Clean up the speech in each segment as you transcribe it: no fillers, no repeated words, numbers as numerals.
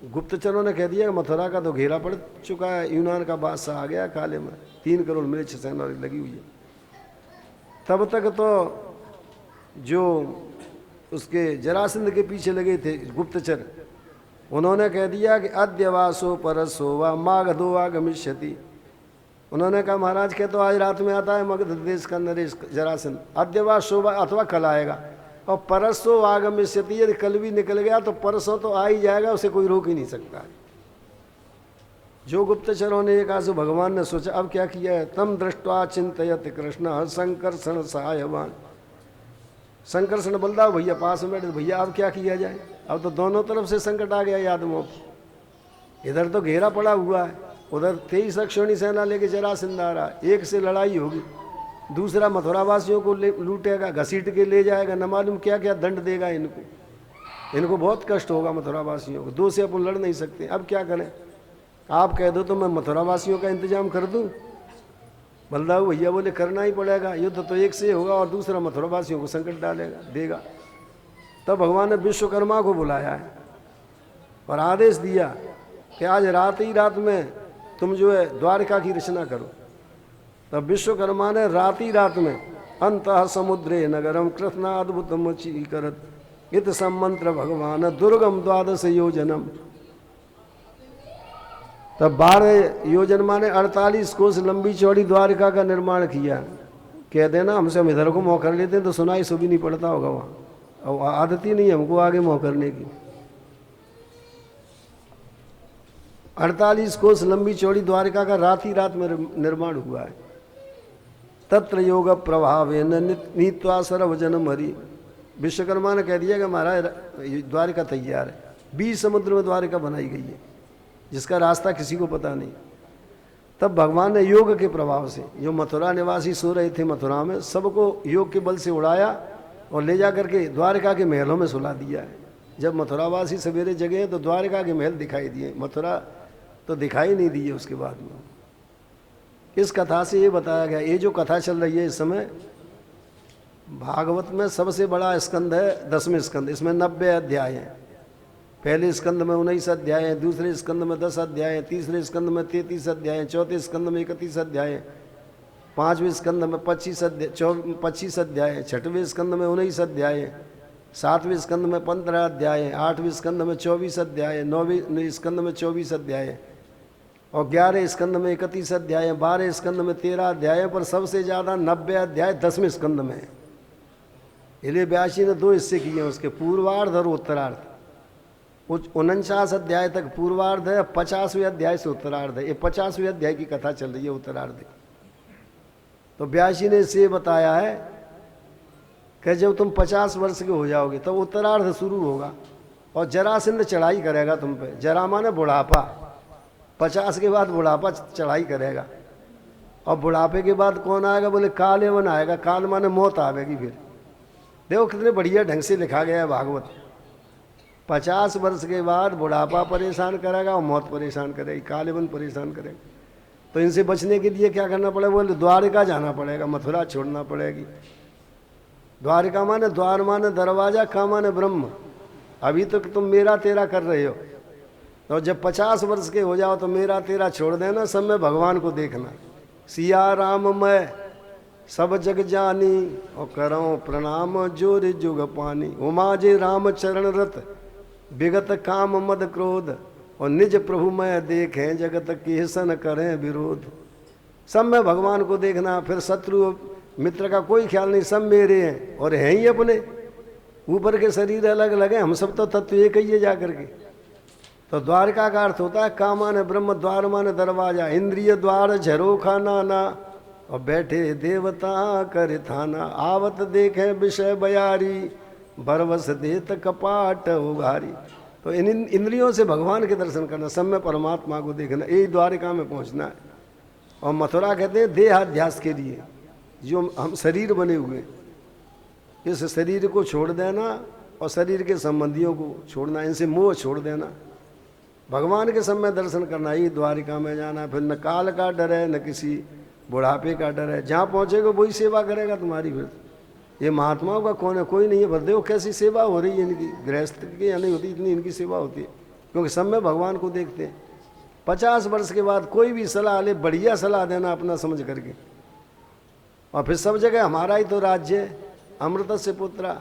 गुप्तचरों ने कह दिया कि मथुरा का तो घेरा पड़ चुका है, यूनान का बादशाह आ गया काले में, 3 करोड़ मिर्च सेना लगी हुई है। तब तक तो जो उसके जरासंध के पीछे लगे थे गुप्तचर, उन्होंने कह दिया कि अद्यवासो परसो व मागधो आगमिष्यति। उन्होंने कहा महाराज के तो आज रात में आता है मगध देश का नरेश जरासंध, अद्यवासो अथवा कल आएगा, और परसो आगमिष्यति, यदि कल भी निकल गया तो परसों तो आ ही जाएगा, उसे कोई रोक ही नहीं सकता है। जो गुप्तचरों ने एक आंसू भगवान ने सोचा अब क्या किया है, तम दृष्टवा चिंतयत कृष्ण संकर्षण सहायवान। संकर्षण बलदाव भैया पास में बैठे, भैया अब क्या किया जाए, अब तो दोनों तरफ से संकट आ गया यादवों पर। इधर तो घेरा पड़ा हुआ है, उधर 23 अक्षौणी सेना लेके जरासंध आ रहा, एक से लड़ाई होगी, दूसरा मथुरावासियों को लूटेगा, घसीट के ले जाएगा, न मालूम क्या क्या दंड देगा इनको बहुत कष्ट होगा मथुरावासियों को, 2 से अपन लड़ नहीं सकते। अब क्या करें, आप कह दो तो मैं मथुरावासियों का इंतजाम कर दूं। बलदाऊ भैया बोले करना ही पड़ेगा, युद्ध तो एक से होगा और दूसरा मथुरावासियों को संकट डालेगा देगा। तब भगवान ने विश्वकर्मा को बुलाया है और आदेश दिया कि आज रात ही रात में तुम जो है द्वारका की रचना करो। तब विश्वकर्मा ने रात ही रात में अंतः समुद्रे नगरम कृष्णा अद्भुतम चीकरत इत सम्मंत्र भगवान दुर्गम 12 योजनम। तब 12 योजन माने 48 कोस लंबी चौड़ी द्वारिका का निर्माण किया। कह देना हमसे हम इधर को मोह कर लेते हैं तो सुनाई सुबह नहीं पड़ता होगा वहाँ, और आदत ही नहीं हमको आगे मोह करने की। 48 कोस लंबी चौड़ी द्वारिका का रात ही रात में निर्माण हुआ है। तत्र योग प्रभाव नीत्वा सर्वजनम हरि। विश्वकर्मा ने कह दिया कि महाराज द्वारिका तैयार है, 20 समुद्र में द्वारिका बनाई गई है जिसका रास्ता किसी को पता नहीं। तब भगवान ने योग के प्रभाव से जो मथुरा निवासी सो रहे थे मथुरा में, सबको योग के बल से उड़ाया और ले जा करके द्वारिका के महलों में सुला दिया है। जब मथुरावासी सवेरे जगे तो द्वारिका के महल दिखाई दिए, मथुरा तो दिखाई नहीं दिए उसके बाद में। इस कथा से ये बताया गया, ये जो कथा चल रही है इस समय भागवत में सबसे बड़ा स्कंद है 10वें स्कंद, इसमें 90 अध्याय हैं। पहले स्कंद में 19 अध्याय हैं, दूसरे स्कंद में 10 अध्याय हैं, तीसरे स्कंद में 33 अध्याय हैं, चौथे स्कंद में 31 अध्याय हैं, 5वें स्कंद में 25 अध्याय हैं, 6वें स्कंद में 19 अध्याय हैं, 7वें स्कंद में 15 अध्याय हैं, 8वें स्कंद में 24 अध्याय हैं, 9वें स्कंद में 24 अध्याय हैं, और 11 स्कंद में 31 अध्याय हैं, 12 स्कंद में 13 अध्याय हैं, पर सबसे ज़्यादा 90 अध्याय 10वें स्कंद में है। इसलिए व्यासी ने 2 हिस्से किए हैं उसके, पूर्वार्ध और उत्तरार्ध। 49 अध्याय तक पूर्वार्ध है, 50वें अध्याय से उत्तरार्ध है। ये 50वें अध्याय की कथा चल रही है उत्तरार्ध। तो व्यासी ने इसे बताया है कि जब तुम 50 वर्ष के हो जाओगे तब उत्तरार्ध शुरू होगा और जरासंध चढ़ाई करेगा तुम पे। जरा माने बुढ़ापा, 50 के बाद बुढ़ापा चढ़ाई करेगा। और बुढ़ापे के बाद कौन आएगा, बोले काल एवं आएगा। काल माने मौत आवेगी। फिर देखो कितने बढ़िया ढंग से लिखा गया है भागवत। 50 वर्ष के बाद बुढ़ापा परेशान करेगा और मौत परेशान करेगी, कालेवन परेशान करेगा। तो इनसे बचने के लिए क्या करना पड़ेगा, बोले द्वारिका जाना पड़ेगा, मथुरा छोड़ना पड़ेगी। द्वारिका माने द्वार माने दरवाजा, का माने ब्रह्म। अभी तो तुम मेरा तेरा कर रहे हो, तो जब 50 वर्ष के हो जाओ तो मेरा तेरा छोड़ देना, सब में भगवान को देखना। सिया राम मैं सब जग जानी और करो प्रणाम जोर जुग पानी। उमा जे राम चरण रत विगत काम मद क्रोध और निज प्रभु मैं देखें जगत केसन करें विरोध। सब में भगवान को देखना, फिर शत्रु मित्र का कोई ख्याल नहीं, सब मेरे हैं और हैं ही अपने। ऊपर के शरीर अलग अलग हैं, हम सब तो तत्व एक ही है जाकर के। तो द्वारका का अर्थ होता है का माने ब्रह्म, द्वार माने दरवाजा, इंद्रिय द्वार झरोखा नाना और बैठे देवता कर थाना। आवत देखे विषय बयारी बरवस देत कपाट उघारी। तो इन इंद्रियों से भगवान के दर्शन करना, सब में परमात्मा को देखना, यही द्वारिका में पहुंचना है। और मथुरा कहते हैं देहाध्यास के लिए, जो हम शरीर बने हुए, इस शरीर को छोड़ देना और शरीर के संबंधियों को छोड़ना, इनसे मोह छोड़ देना, भगवान के सब में दर्शन करना, ही द्वारिका में जाना। फिर न काल का डर है न किसी बुढ़ापे का डर है, जहाँ पहुँचेगा वही सेवा करेगा तुम्हारी। फिर ये महात्माओं का कौन है, कोई नहीं है। पर देखो कैसी सेवा हो रही है इनकी, गृहस्थ की या नहीं होती, इतनी इनकी सेवा होती है। क्योंकि सब में भगवान को देखते हैं। 50 वर्ष के बाद कोई भी सलाह ले, बढ़िया सलाह देना अपना समझ करके, और फिर सब जगह हमारा ही तो राज्य है, अमृत से पुत्रा,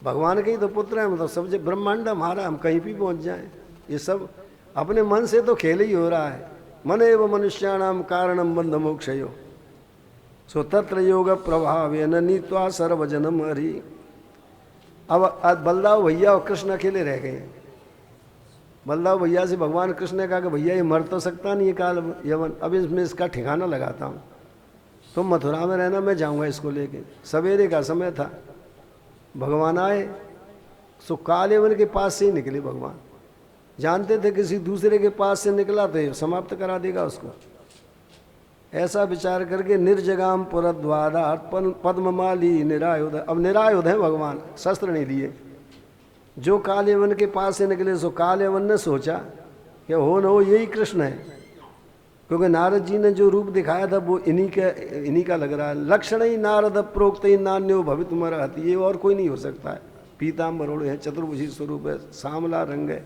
भगवान के ही तो पुत्र है, मतलब सब जगह ब्रह्मांड हमारा, हम कहीं भी पहुंच जाएं। ये सब अपने मन से तो खेल ही हो रहा है। मन एव मनुष्याणाम कारणम बंध मोक्षयो सो तत्र योग प्रभावेन नीत्वा सर्वजनम हरि। अब बलदाव भैया और कृष्ण अकेले रह गए। बलदाव भैया से भगवान कृष्ण ने कहा कि भैया ये मर तो सकता नहीं है काल यवन, अब इसमें इसका ठिकाना लगाता हूँ, तुम मथुरा में रहना, मैं जाऊँगा इसको लेके। सवेरे का समय था, भगवान आए, सो काल यवन के पास से ही निकले भगवान। जानते थे किसी दूसरे के पास से निकला तो समाप्त करा देगा उसको। ऐसा विचार करके निर्जगाम पुरद्वारा पद्ममाली निरायुध, अब निरायुध है भगवान, शस्त्र नहीं लिए। जो कालयवन के पास से निकले सो कालयवन ने सोचा कि हो न हो यही कृष्ण है, क्योंकि नारद जी ने जो रूप दिखाया था वो इन्हीं का लग रहा है। लक्षण ही नारद प्रोक्त ही नान्यो भवितुमर्हति, ये और कोई नहीं हो सकता है। पीताम्बर ओढ़े हैं, चतुर्भुजी स्वरूप है, सांवला रंग है,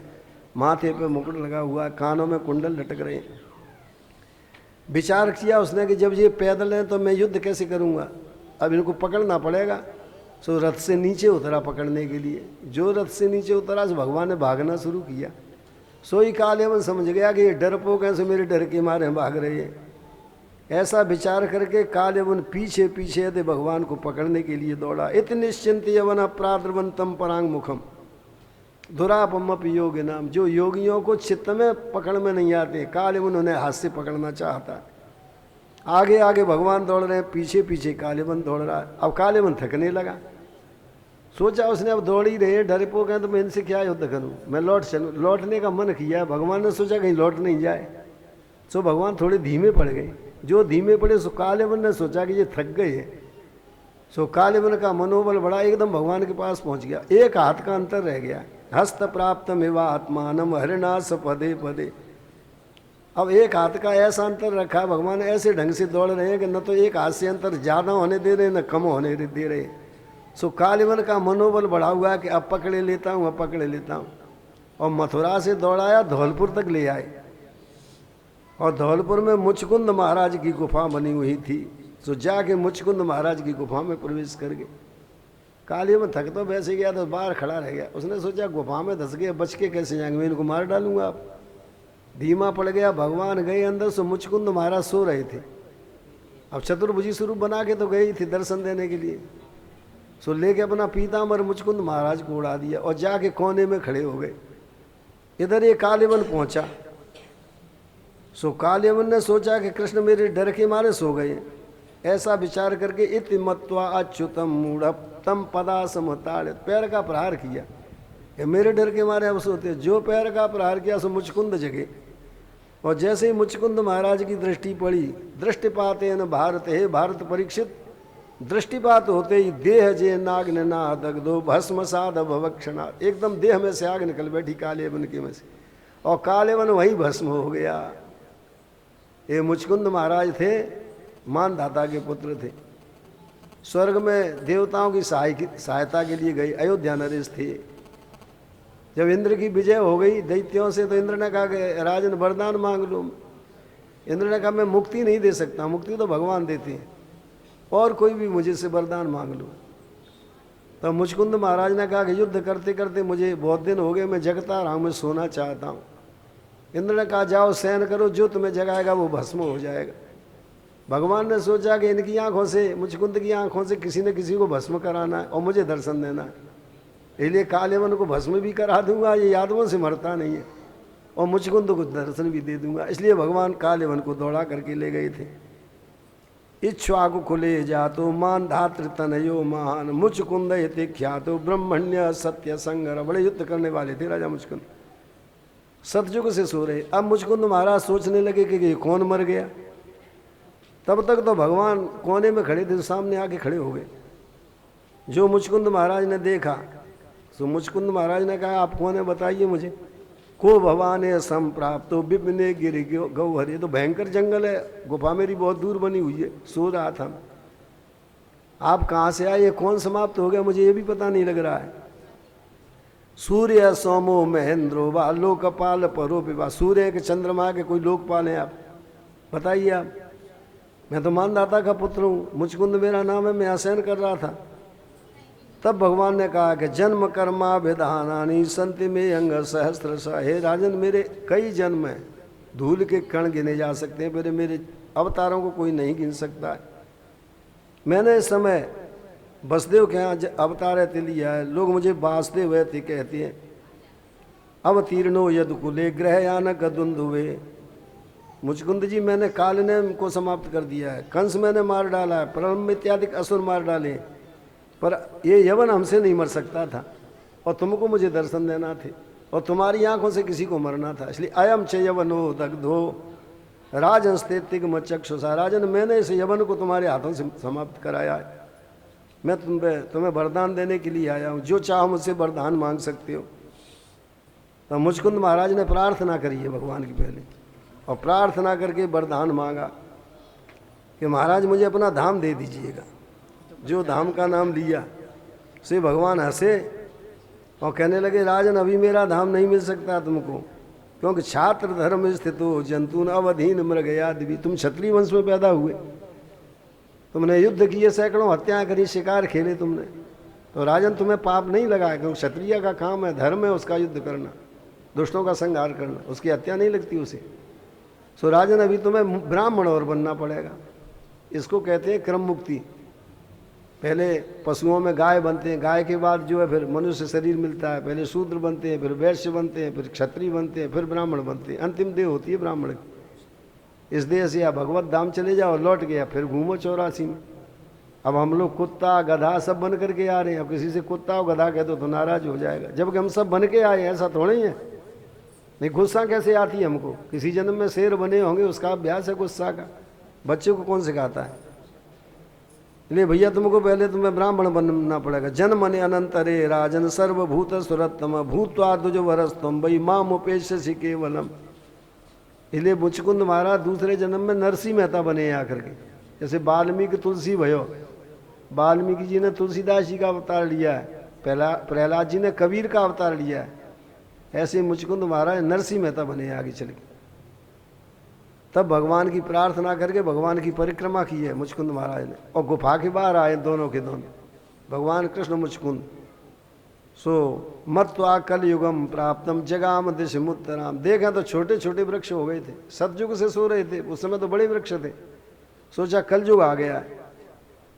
माथे पे मुकुट लगा हुआ है, कानों में कुंडल लटक रहे हैं। विचार किया उसने कि जब ये पैदल हैं तो मैं युद्ध कैसे करूंगा, अब इनको पकड़ना पड़ेगा। सो रथ से नीचे उतरा पकड़ने के लिए। जो रथ से नीचे उतरा सो भगवान ने भागना शुरू किया। सोई कालयवन समझ गया कि ये डरपोक हैं, सो मेरे डर के मारे भाग रहे हैं। ऐसा विचार करके कालयवन पीछे पीछे थे भगवान को पकड़ने के लिए दौड़ा। इत निश्चिंत यवन प्राद्रवंतम परांग मुखम दुरापमप योग नाम। जो योगियों को चित्त में पकड़ में नहीं आते, कालयवन उन्हें हाथ से पकड़ना चाहता है। आगे आगे भगवान दौड़ रहे हैं, पीछे पीछे कालयवन दौड़ रहा है। अब कालयवन थकने लगा, सोचा उसने अब दौड़ ही रहे, डरपोक हैं तो मैं इनसे क्या युद्ध करूं, मैं लौट चलूं। लौटने का मन किया, भगवान ने सोचा कहीं लौट नहीं जाए, सो भगवान थोड़े धीमे पड़ गए। जो धीमे पड़े सो कालयवन ने सोचा कि ये थक गए हैं। सो कालयवन का मनोबल बढ़ा, एकदम भगवान के पास पहुंच गया। एक हाथ का अंतर रह गया। हस्त प्राप्त मेवा आत्मानम हरिनाश पदे पदे। अब एक हाथ का ऐसा अंतर रखा, भगवान ऐसे ढंग से दौड़ रहे हैं कि न तो एक हाथ से अंतर ज़्यादा होने दे रहे न कम होने दे रहे। सो कालयवन का मनोबल बढ़ा हुआ है कि अब पकड़े लेता हूँ, अब पकड़े लेता हूँ। और मथुरा से दौड़ाया, धौलपुर तक ले आए। और धौलपुर में मुचकुंद महाराज की गुफा बनी हुई थी, सो जाके मुचकुंद महाराज की गुफा में प्रवेश कर गए। कालयवन थक तो वैसे गया तो बाहर खड़ा रह गया। उसने सोचा गुफा में धस गए, बच के कैसे जाएंगे, मैं इनको मार डालूंगा। आप धीमा पड़ गया। भगवान गए अंदर, सो मुचकुंद महाराज सो रहे थे। अब चतुर्भुजी स्वरूप बना के तो गई थी दर्शन देने के लिए। सो लेके अपना पीताम्बर मुचकुंद महाराज को उड़ा दिया और जाके कोने में खड़े हो गए। इधर ये कालयवन पहुंचा। सो कालयवन ने सोचा कि कृष्ण मेरे डर के मारे सो गए। ऐसा विचार करके इति मत्वा अच्युतम मूढ़ तम पदा समताड़ित, पैर का प्रहार किया। ये मेरे डर के मारे अब सोते। जो पैर का प्रहार किया सो मुचकुंद जगे। और जैसे ही मुचकुंद महाराज की दृष्टि पड़ी, दृष्टिपाते न भारत, हे भारत परीक्षित, दृष्टिपात होते ही देह जे नाग ने ना दग्धो भस्म साध भवक्षणात्, एकदम देह में से आग निकल बैठी कालयवन के में से, और कालयवन वही भस्म हो गया। ये मुचकुंद महाराज थे, मानधाता के पुत्र थे। स्वर्ग में देवताओं की सहायता के लिए गए, अयोध्या नरेश थे। जब इंद्र की विजय हो गई दैत्यों से, तो इंद्र ने कहा कि राजन वरदान मांग लो। इंद्र ने कहा मैं मुक्ति नहीं दे सकता, मुक्ति तो भगवान देते हैं, और कोई भी मुझे से वरदान मांग लो। तो मुचकुंद महाराज ने कहा कि युद्ध करते करते मुझे बहुत दिन हो गए, मैं जगता रहा हूँ, मैं सोना चाहता हूँ। इंद्र ने कहा जाओ शयन करो, जो तुम्हें जगाएगा वो भस्म हो जाएगा। भगवान ने सोचा कि इनकी आंखों से, मुचकुंद की आंखों से किसी न किसी को भस्म कराना है और मुझे दर्शन देना है। इसलिए कालयवन को भस्म भी करा दूंगा, ये यादवों से मरता नहीं है, और मुचकुंद को दर्शन भी दे दूंगा। इसलिए भगवान कालयवन को दौड़ा करके ले गए थे। इच्छ्वाकु खुले जातो मान धातृ तनयो महान मुचकुंद यति ख्यातो ब्रह्मण्य सत्य संगर। बड़े युद्ध करने वाले थे राजा मुचकुंद, सतयुग से सो रहे। अब मुचकुंद महाराज सोचने लगे कि ये कौन मर गया। तब तक तो भगवान कोने में खड़े थे, सामने आके खड़े हो गए। जो मुचकुंद महाराज ने देखा, तो मुचकुंद महाराज ने कहा आप कौन है बताइए मुझे। को भवान संप्राप्त तो विपिने गिर गौहर, तो भयंकर जंगल है, गुफा मेरी बहुत दूर बनी हुई है, सो रहा था। आप कहाँ से आए, ये कौन समाप्त हो गया, मुझे ये भी पता नहीं लग रहा है। सूर्य सोमो महेंद्रो वा लोकपाल परो विवा। सूर्य के चंद्रमा के कोई लोकपाल हैं आप बताइए आप। मैं तो मानदाता का पुत्र हूँ, मुचकुंद मेरा नाम है, मैं आसन कर रहा था। तब भगवान ने कहा कि जन्म कर्मा विधानानि संति में अंग सहस्त्र सा। हे राजन, मेरे कई जन्म हैं, धूल के कण गिने जा सकते हैं, मेरे अवतारों को कोई नहीं गिन सकता है। मैंने इस समय वसुदेव के यहाँ अवतार है लिया है, लोग मुझे वासुदेव है कहते हैं। अवतीर्णो यदुकुले ग्रहयान कदुंदुवे। मुचकुंद जी, मैंने कालनेम को समाप्त कर दिया है, कंस मैंने मार डाला है, प्रलंब इत्यादि असुर मार डाले, पर ये यवन हमसे नहीं मर सकता था, और तुमको मुझे दर्शन देना थे, और तुम्हारी आंखों से किसी को मरना था। इसलिए अयम च यवनो दग्धो राजन स्थितिक मचक्षुषा। राजन, मैंने इस यवन को तुम्हारे हाथों से समाप्त कराया है। मैं तुम्हें वरदान देने के लिए आया हूँ, जो चाहो मुझसे वरदान मांग सकते हो। तो मुचकुंद महाराज ने प्रार्थना करी है भगवान की पहले, और प्रार्थना करके वरदान मांगा कि महाराज मुझे अपना धाम दे दीजिएगा। जो धाम का नाम लिया से भगवान हंसे और कहने लगे, राजन अभी मेरा धाम नहीं मिल सकता तुमको, क्योंकि छात्र धर्म स्थित हो जंतु अवधीन मृगयादि। तुम क्षत्रिय वंश में पैदा हुए, तुमने युद्ध किए, सैकड़ों हत्याएं करी, शिकार खेले तुमने, तो राजन तुम्हें पाप नहीं लगा, क्योंकि क्षत्रिय का काम है, धर्म है उसका युद्ध करना, दुष्टों का संहार करना, उसकी हत्या नहीं लगती उसे। सो राजन अभी तुम्हें ब्राह्मण और बनना पड़ेगा। इसको कहते हैं क्रम मुक्ति। पहले पशुओं में गाय बनते हैं, गाय के बाद जो है फिर मनुष्य शरीर मिलता है, पहले शूद्र बनते हैं, फिर वैश्य बनते हैं, फिर क्षत्रिय बनते हैं, फिर ब्राह्मण बनते हैं, अंतिम देह होती है ब्राह्मण की। इस देह से या भगवत धाम चले जाओ, लौट गया, फिर घूमो 84 में। अब हम लोग कुत्ता गधा सब बन करके आ रहे हैं। अब किसी से कुत्ता और गधा कह दो तो नाराज हो जाएगा, जबकि हम सब बन के आए, ऐसा थोड़ा ही है। नहीं, गुस्सा कैसे आती है हमको? किसी जन्म में शेर बने होंगे, उसका अभ्यास है गुस्सा का। बच्चे को कौन सिखाता है? इसलिए भैया तुमको पहले तुम्हें ब्राह्मण बनना पड़ेगा। जन्मने अनंतरे राजन सर्वभूत सुरतम भूतवा दुज वरस्तम वही माम उपेश केवलम। इसलिए मुचकुंद महाराज दूसरे जन्म में नरसिंह मेहता बने आकर के। जैसे वाल्मीकि तुलसी भयो, वाल्मीकि जी ने तुलसीदास जी का अवतार लिया है, प्रहलाद जी ने कबीर का अवतार लिया है, ऐसे मुचकुंद महाराज नरसिंह मेहता बने आगे चल के। तब भगवान की प्रार्थना करके भगवान की परिक्रमा की है मुचकुंद महाराज ने, और गुफा के बाहर आए दोनों के दोनों, भगवान कृष्ण मुचकुंद। सो मत्वा कल युगम प्राप्तम जगाम दिश मुत्तराम। देखें तो छोटे छोटे वृक्ष हो गए थे, सतयुग से सो रहे थे, उस समय तो बड़े वृक्ष थे। सोचा कल युग आ गया है,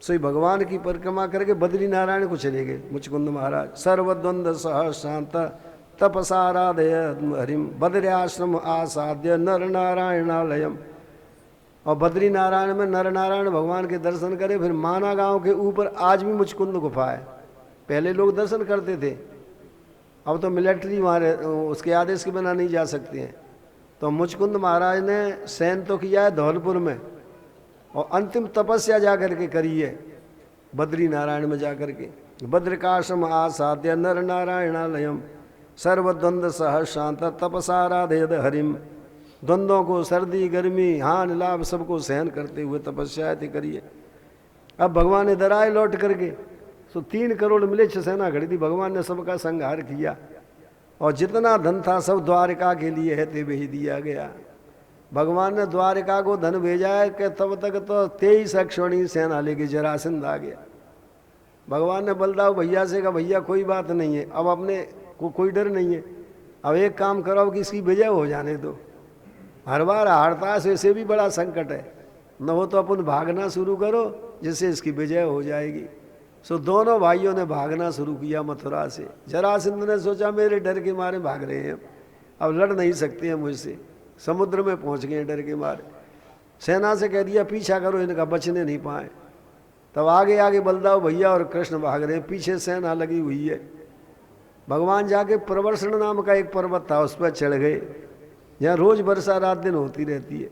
सो भगवान की परिक्रमा करके बद्री नारायण को चले गए मुचकुंद महाराज। सर्वद्वंद सह शांत तपसाराधय हरिम बद्री आश्रम आसाद्य नर नारायणालयम। और बद्री नारायण में नर नारायण भगवान के दर्शन करे। फिर माना गांव के ऊपर आज भी मुचकुंद गुफा है। पहले लोग दर्शन करते थे, अब तो मिलिट्री वहाँ उसके आदेश के बिना नहीं जा सकते हैं। तो मुचकुंद महाराज ने शयन तो किया है धौलपुर में, और अंतिम तपस्या जा करके करी है बद्री नारायण में जा करके। बद्रिकाश्रम आसाद्य नर नारायणालयम सर्वद्वंद सह शांत तपसाराधेद हरिम। द्वंद्वों को, सर्दी गर्मी हान लाभ सबको सहन करते हुए तपस्या थी करिए। अब भगवान इधर आए लौट करके, तो 3 करोड़ मिलेच्छ सेना खड़ी थी। भगवान ने सबका संहार किया, और जितना धन था सब द्वारिका के लिए है ते भेज दिया गया। भगवान ने द्वारिका को धन भेजा है कि तब तक तो 23 अक्षौणी सेना लेके जरासंध आ गया। भगवान ने बलदाव भैया से कहा, भैया कोई बात नहीं है, अब अपने को कोई डर नहीं है, अब एक काम करो कि इसकी विजय हो जाने दो। हर बार हारता से इसे भी बड़ा संकट है, न हो तो अपन भागना शुरू करो जिससे इसकी विजय हो जाएगी। सो दोनों भाइयों ने भागना शुरू किया मथुरा से। जरासंध ने सोचा मेरे डर के मारे भाग रहे हैं, अब लड़ नहीं सकते हैं मुझसे, समुद्र में पहुंच गए डर के मारे। सेना से कह दिया पीछा करो, इनका बचने नहीं पाए। तब आगे आगे बलदाव भैया और कृष्ण भाग रहे हैं, पीछे सेना लगी हुई है। भगवान जाके प्रवर्षण नाम का एक पर्वत था, उस पर चढ़ गए, यहाँ रोज वर्षा रात दिन होती रहती है।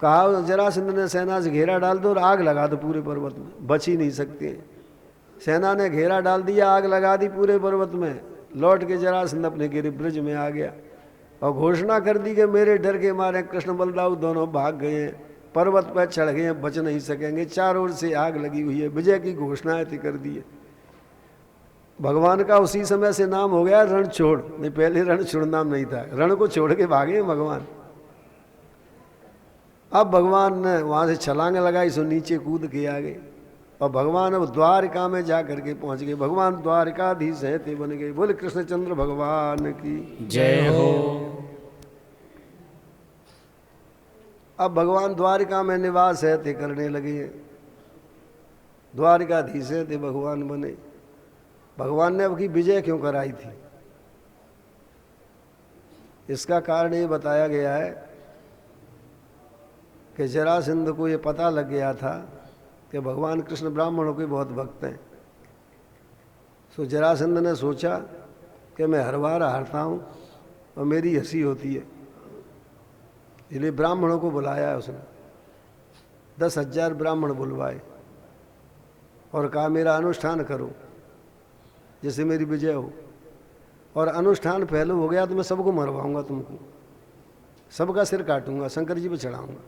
कहा जरासंध ने सेना से घेरा डाल दो और आग लगा दो पूरे पर्वत में, बच ही नहीं सकते। सेना ने घेरा डाल दिया, आग लगा दी पूरे पर्वत में। लौट के जरासंध अपने गिरिब्रज में आ गया और घोषणा कर दी कि मेरे डर के मारे कृष्ण बलदाऊ दोनों भाग गए हैं, पर्वत पर चढ़ गए हैं, बच नहीं सकेंगे, चारों ओर से आग लगी हुई है। विजय की घोषणा कर दी है। भगवान का उसी समय से नाम हो गया रण छोड़, नहीं पहले रण छोड़ नाम नहीं था, रण को छोड़ के भागे भगवान। अब भगवान ने वहां से छलांग लगाई, सो नीचे कूद के आ गए और भगवान अब द्वारिका में जा करके पहुंच गए। भगवान द्वारिकाधीश हैं ते बन गए। बोले कृष्णचंद्र भगवान की जय हो। अब भगवान द्वारिका में निवास है ते करने लगे, द्वारिकाधीश है ते भगवान बने। भगवान ने अब की विजय क्यों कराई थी, इसका कारण ये बताया गया है कि जरासंध को ये पता लग गया था कि भगवान कृष्ण ब्राह्मणों के बहुत भक्त हैं। सो जरासंध ने सोचा कि मैं हर बार हारता हूँ और मेरी हंसी होती है, इसलिए ब्राह्मणों को बुलाया है उसने। 10,000 ब्राह्मण बुलवाए और कहा मेरा अनुष्ठान करो जैसे मेरी विजय हो, और अनुष्ठान पहले हो गया तो मैं सबको मरवाऊंगा, तुमको सबका सिर काटूंगा, शंकर जी पे चढ़ाऊंगा।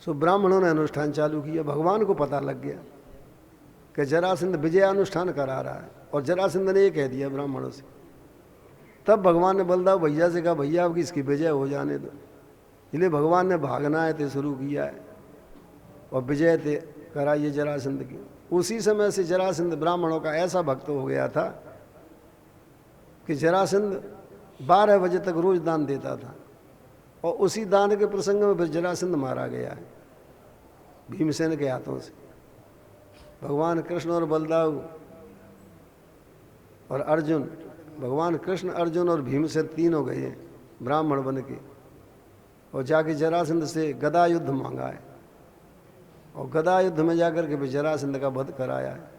सो ब्राह्मणों ने अनुष्ठान चालू किया। भगवान को पता लग गया कि जरासंध विजय अनुष्ठान करा रहा है, और जरासंध ने ये कह दिया ब्राह्मणों से। तब भगवान ने बलदाव भैया से कहा भैया अब इसकी विजय हो जाने दो, इसलिए भगवान ने भागना है ते शुरू किया है और विजय ते कराइए जरासंध की। उसी समय से जरासंध ब्राह्मणों का ऐसा भक्त हो गया था कि जरासंध 12 बजे तक रोज दान देता था, और उसी दान के प्रसंग में फिर जरासंध मारा गया है भीमसेन के हाथों से। भगवान कृष्ण और बलदाव और अर्जुन, भगवान कृष्ण अर्जुन और भीमसेन तीनों गए ब्राह्मण बन के, और जाके जरासंध से गदा युद्ध मांगा है, और गदा युद्ध में जाकर के जरासंध का वध कराया है।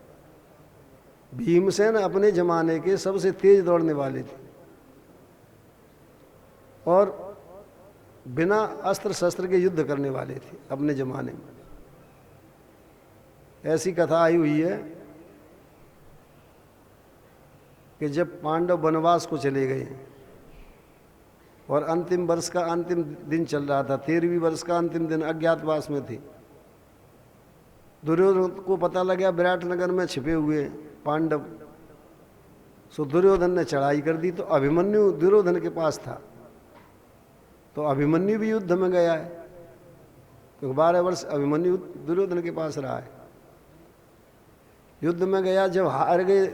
भीमसेन अपने जमाने के सबसे तेज दौड़ने वाले थे और बिना अस्त्र शस्त्र के युद्ध करने वाले थे अपने जमाने में। ऐसी कथा आई हुई है कि जब पांडव वनवास को चले गए और अंतिम वर्ष का अंतिम दिन चल रहा था, 13वीं वर्ष का अंतिम दिन, अज्ञातवास में थे। दुर्योधन को पता लगा विराटनगर में छिपे हुए पांडव। सो दुर्योधन ने चढ़ाई कर दी, तो अभिमन्यु दुर्योधन के पास था, तो अभिमन्यु भी युद्ध में गया है, क्योंकि 12 वर्ष अभिमन्यु दुर्योधन के पास रहा है। युद्ध में गया, जब हार गए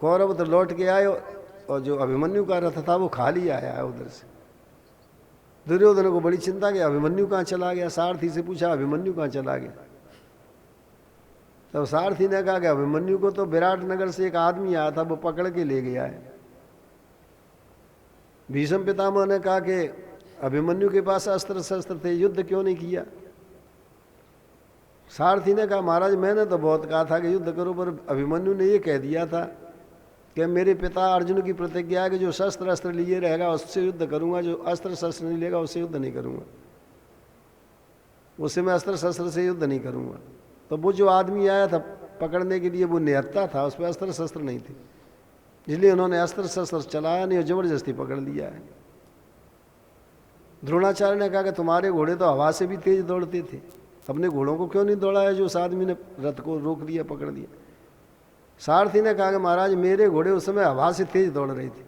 कौरव तो लौट के आए, और जो अभिमन्यु का रथ था वो खाली आया है उधर से। दुर्योधन को बड़ी चिंता कि अभिमन्यु कहाँ चला गया। सारथी से पूछा अभिमन्यु कहाँ चला गया, तब सारथी ने कहा कि अभिमन्यु को तो विराटनगर से एक आदमी आया था, वो पकड़ के ले गया है। भीष्म पितामह ने कहा कि अभिमन्यु के पास अस्त्र शस्त्र थे, युद्ध क्यों नहीं किया। सारथी ने कहा महाराज मैंने तो बहुत कहा था कि युद्ध करो, पर अभिमन्यु ने ये कह दिया था कि मेरे पिता अर्जुन की प्रतिज्ञा है कि जो शस्त्र अस्त्र लिए रहेगा उससे युद्ध करूंगा, जो अस्त्र शस्त्र नहीं लेगा उससे युद्ध नहीं करूंगा, उससे मैं अस्त्र शस्त्र से युद्ध नहीं करूंगा। तो वो जो आदमी आया था पकड़ने के लिए वो निहत्था था, उस पर अस्त्र शस्त्र नहीं थे, इसलिए उन्होंने अस्त्र शस्त्र चलाया नहीं और जबरदस्ती पकड़ लिया है। द्रोणाचार्य ने कहा कि तुम्हारे घोड़े तो हवा से भी तेज दौड़ते थे, अपने घोड़ों को क्यों नहीं दौड़ाया जो उस आदमी ने रथ को रोक लिया, पकड़ लिया। सारथी ने कहा कि महाराज मेरे घोड़े उस समय हवा से तेज दौड़ रहे थे,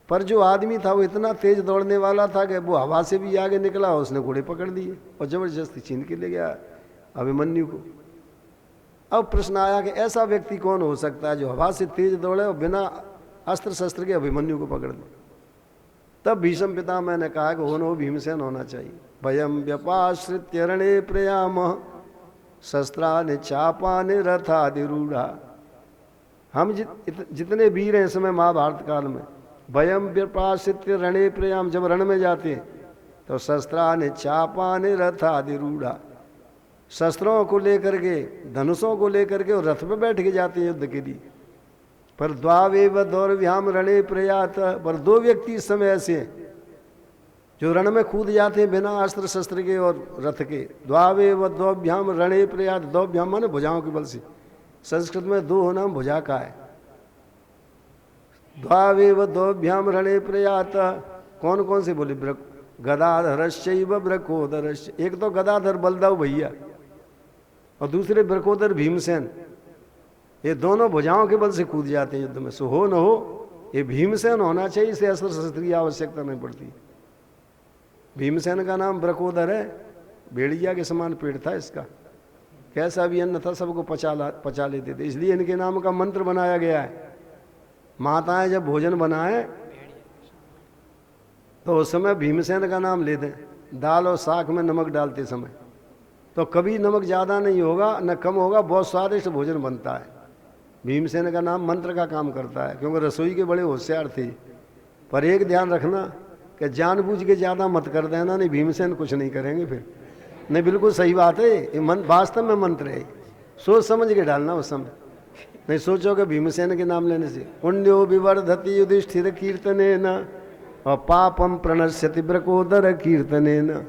पर जो आदमी था वो इतना तेज दौड़ने वाला था कि वो हवा से भी आगे निकला, उसने घोड़े पकड़ लिए और जबरदस्ती छीन के ले गया अभिमन्यु को। अब प्रश्न आया कि ऐसा व्यक्ति कौन हो सकता है जो हवा से तेज दौड़े और बिना अस्त्र शस्त्र के अभिमन्यु को पकड़ ले। तब भीष्म पितामह ने कहा कि होनो भीमसेन होना चाहिए। भयम व्यपाश्रित्य रणे प्रयाम शस्त्रानि चापानि रथादिरूढ़ा। हम जितने वीर हैं इस समय महाभारत काल में, भयम व्यपाश्रित्य रणे प्रयाम, जब रण में जाते हैं तो शस्त्रानि चापानि रथादिरूढ़ा, शस्त्रों को लेकर के, धनुषों को लेकर के और रथ पे बैठ के जाते हैं युद्ध के लिए। पर द्वावेव दौर्भ्याम रणे प्रयात, पर 2 व्यक्ति इस समय ऐसे हैं जो रण में कूद जाते हैं बिना अस्त्र शस्त्र के और रथ के। द्वावेव दौभ्याम रणे प्रयात, दौभ्याम माने भुजाओं के बल से, संस्कृत में 2 होना भुजा का है। द्वावेव दौभ्याम रणे प्रयात, कौन कौन से बोले, गदाधरश्चैव ब्रकोदरश्च, एक तो गदाधर बलदाव भैया और दूसरे ब्रकोदर भीमसेन, ये दोनों भुजाओं के बल से कूद जाते हैं युद्ध में। सो हो न हो ये भीमसेन होना चाहिए, इसे अस्त्र शस्त्र की आवश्यकता नहीं पड़ती। भीमसेन का नाम ब्रकोदर है, भेड़िया के समान पेड़ था इसका, कैसा भी अन्न था सबको पचा लेते थे, इसलिए इनके नाम का मंत्र बनाया गया है। माताएं जब भोजन बनाए तो उस समय भीमसेन का नाम ले दें, दाल और साग में नमक डालते समय, तो कभी नमक ज़्यादा नहीं होगा न कम होगा, बहुत स्वादिष्ट भोजन बनता है। भीमसेन का नाम मंत्र का काम करता है, क्योंकि रसोई के बड़े होशियार थे। पर एक ध्यान रखना कि जानबूझ के ज़्यादा मत कर देना, नहीं भीमसेन कुछ नहीं करेंगे फिर। नहीं, बिल्कुल सही बात है, ये वास्तव में मंत्र है, सोच समझ के डालना उस समय। नहीं सोचोगे भीमसेन के नाम लेने से। पुण्यो विवर्धति युधिष्ठिर कीर्तनेन और पापम प्रणश्यति ब्रकोदर कीर्तनेन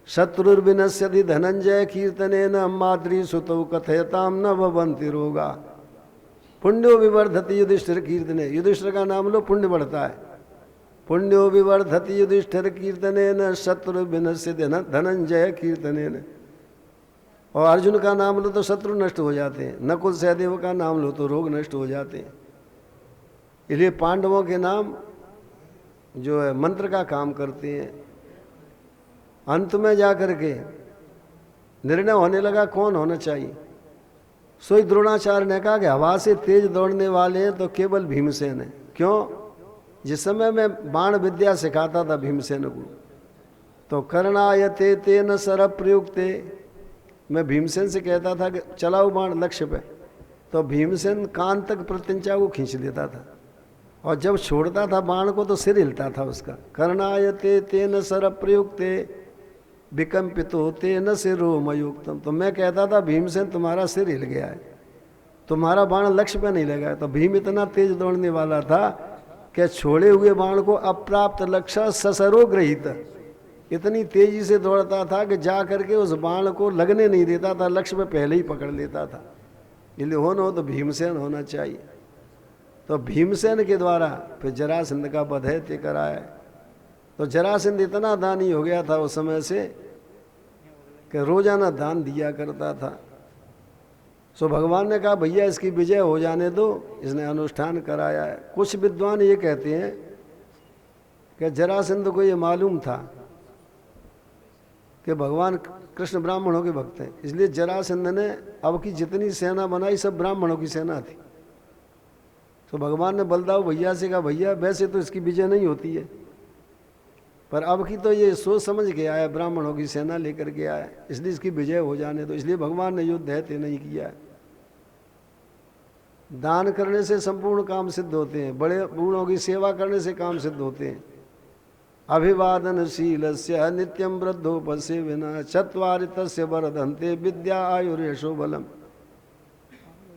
शत्रुर्विनश्यति धनंजय कीर्तनेन माद्री सुतौ कथयताम न भवन्ति रोगा। पुण्यो विवर्धति युधिष्ठिर कीर्तने, युधिष्ठिर का नाम लो पुण्य बढ़ता है। पुण्यो विवर्धति युधिष्ठिर कीर्तनेन शत्रुर्विनश्यति धनंजय कीर्तनेन। और अर्जुन का नाम लो तो शत्रु नष्ट हो जाते हैं, नकुल सहदेव का नाम लो तो रोग नष्ट हो जाते हैं। इसलिए पांडवों के नाम जो है मंत्र का काम करते हैं। अंत में जाकर के निर्णय होने लगा कौन होना चाहिए। सोई द्रोणाचार्य ने कहा कि हवा से तेज दौड़ने वाले हैं तो केवल भीमसेन है। क्यों? जिस समय मैं बाण विद्या सिखाता था भीमसेन को, तो कर्णायते तेन सर प्रयुक्ते, मैं भीमसेन से कहता था कि चलाओ बाण लक्ष्य पे, तो भीमसेन कान तक प्रत्यंचा को खींच लेता था, और जब छोड़ता था बाण को तो सिर हिलता था उसका। कर्णायते तेन सर प्रयुक्ते विकम्पितो तेन सिरो मयुक्तम। तो मैं कहता था भीमसेन तुम्हारा सिर हिल गया है, तुम्हारा बाण लक्ष्य पे नहीं लगा है। तो भीम इतना तेज दौड़ने वाला था कि छोड़े हुए बाण को अप्राप्त लक्ष्य ससरो गृहीत, इतनी तेजी से दौड़ता था कि जा करके उस बाण को लगने नहीं देता था, लक्ष्य पे पहले ही पकड़ लेता था। इसलिए हो तो भीमसेन होना चाहिए। तो भीमसेन के द्वारा फिर जरासंध का वध है कराया। तो जरासंध इतना दानी हो गया था उस समय से कि रोजाना दान दिया करता था। सो भगवान ने कहा भैया इसकी विजय हो जाने दो, इसने अनुष्ठान कराया है। कुछ विद्वान ये कहते हैं कि जरासंध को ये मालूम था कि भगवान कृष्ण ब्राह्मणों के भक्त हैं, इसलिए जरासंध ने अब की जितनी सेना बनाई सब ब्राह्मणों की सेना थी। तो भगवान ने बलदाव भैया से कहा भैया वैसे तो इसकी विजय नहीं होती है, पर अब की तो ये सोच समझ के आया, ब्राह्मणों की सेना लेकर के आया, इसलिए इसकी विजय हो जाने दो। इसलिए भगवान ने युद्ध है नहीं किया है। दान करने से संपूर्ण काम सिद्ध होते हैं, बड़े बूढ़ों की सेवा करने से काम सिद्ध होते हैं। अभिवादनशीलस्य नित्यं वृद्धोपसेविनः चत्वारि तस्य वर्धन्ते विद्या आयुर्यशो बलम।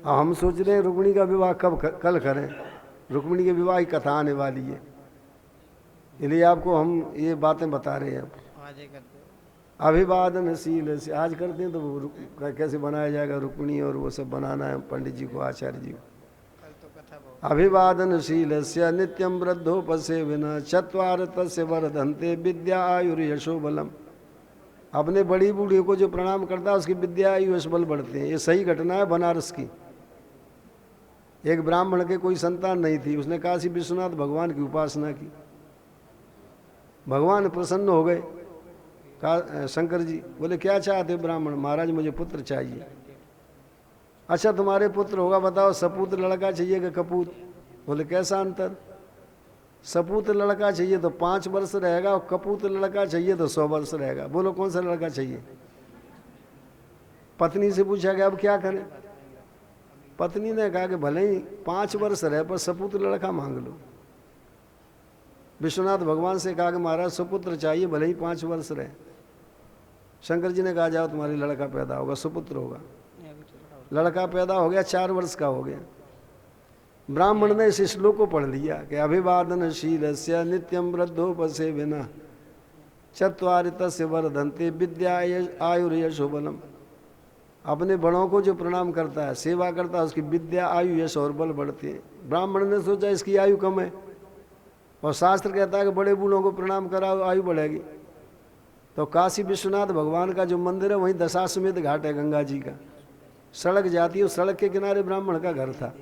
हम सोच रहे हैं रुक्मिणी का विवाह कल करें, रुक्मिणी के विवाह की कथा आने वाली है, इसलिए आपको हम ये बातें बता रहे हैं। अभिवादनशील से आज करते हैं, तो वो कैसे बनाया जाएगा रुक्मिणी और वो सब बनाना है पंडित जी को, आचार्य जी को। अभिवादनशील से नित्यम वृद्धोपसेविनः चत्वार तस्य वर्धन्ते विद्या आयुर्यशो बलम। अपने बड़ी बूढ़ी को जो प्रणाम करता है उसकी विद्या आयु यश बल बढ़ते हैं। ये सही घटना है बनारस की। एक ब्राह्मण के कोई संतान नहीं थी, उसने काशी विश्वनाथ भगवान की उपासना की, भगवान प्रसन्न हो गए। शंकर जी बोले क्या चाहते ब्राह्मण? महाराज मुझे पुत्र चाहिए। अच्छा तुम्हारे पुत्र होगा, बताओ सपूत लड़का चाहिए कि कपूत? बोले कैसा अंतर? सपूत लड़का चाहिए तो 5 वर्ष रहेगा और कपूत लड़का चाहिए तो 100 वर्ष रहेगा। बोलो कौन सा लड़का चाहिए? पत्नी से पूछा गया अब क्या करें? पत्नी ने कहा कि भले ही 5 वर्ष रहे पर सपूत लड़का मांग लो। विश्वनाथ भगवान से कहा कि महाराज सुपुत्र चाहिए, भले ही 5 वर्ष रहे। शंकर जी ने कहा जाओ तुम्हारी लड़का पैदा होगा, सुपुत्र होगा। लड़का पैदा हो गया, 4 वर्ष का हो गया। ब्राह्मण ने इस श्लोक को पढ़ लिया कि अभिवादनशीलस्य नित्यं वृद्धोपसेविनः चत्वारि तस्य वर्धन्ते विद्या आयुर्यशो बलम। अपने बड़ों को जो प्रणाम करता है, सेवा करता है, उसकी विद्या आयु यश और बल बढ़ते हैं। ब्राह्मण ने सोचा इसकी आयु कम है, और शास्त्र कहता है कि बड़े बूढ़ों को प्रणाम कराओ आयु बढ़ेगी। तो काशी विश्वनाथ भगवान का जो मंदिर है वहीं दशाश्वमेध घाट है गंगा जी का, सड़क जाती है, उस सड़क के किनारे ब्राह्मण का घर था।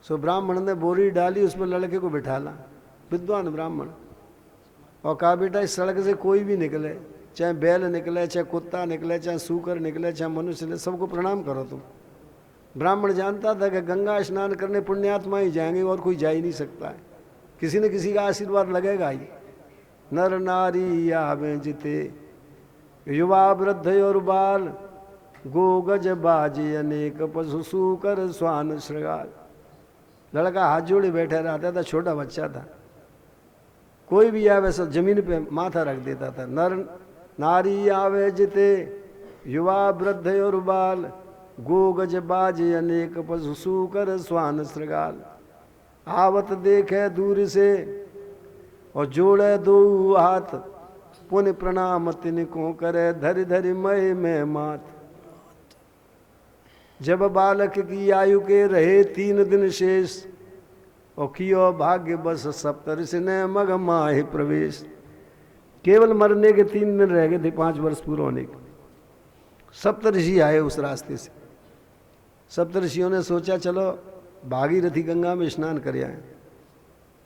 सो ब्राह्मण ने बोरी डाली, उसमें लड़के को बिठाला, विद्वान ब्राह्मण, और कहा बेटा इस सड़क से कोई भी निकले, चाहे बैल निकले, चाहे कुत्ता निकले, चाहे सूकर निकले, चाहे मनुष्य निकले, सबको प्रणाम करो तुम। ब्राह्मण जानता था कि गंगा स्नान करने पुण्यात्मा ही जाएंगे और कोई जा ही नहीं सकता है, किसी न किसी का आशीर्वाद लगेगा ही। नर नारी आवे जिते, युवा वृद्ध और बाल, गो गज बाजे अनेक, पशु सूकर स्वान श्रृगाल। लड़का हाथ जोड़े बैठे रहता था, छोटा बच्चा था, कोई भी आवे सब जमीन पे माथा रख देता था। नर नारी आवे जिते, युवा वृद्ध और बाल, गो गज बाजे अनेक, पशु सूकर स्वान श्रृगाल। आवत देखे दूर से और जोड़े दो हाथ, पुण्य प्रणाम तिनको करे, धरि धरि मय में मात। जब बालक की आयु के रहे 3 दिन शेष, और कियो भाग्य बस सप्तऋषि ने मग माहि प्रवेश। केवल मरने के 3 दिन रह गए थे 5 वर्ष पूरे होने के। सप्तऋषि आए उस रास्ते से। सप्तऋषियों ने सोचा चलो भागीरथी गंगा में स्नान कर आए।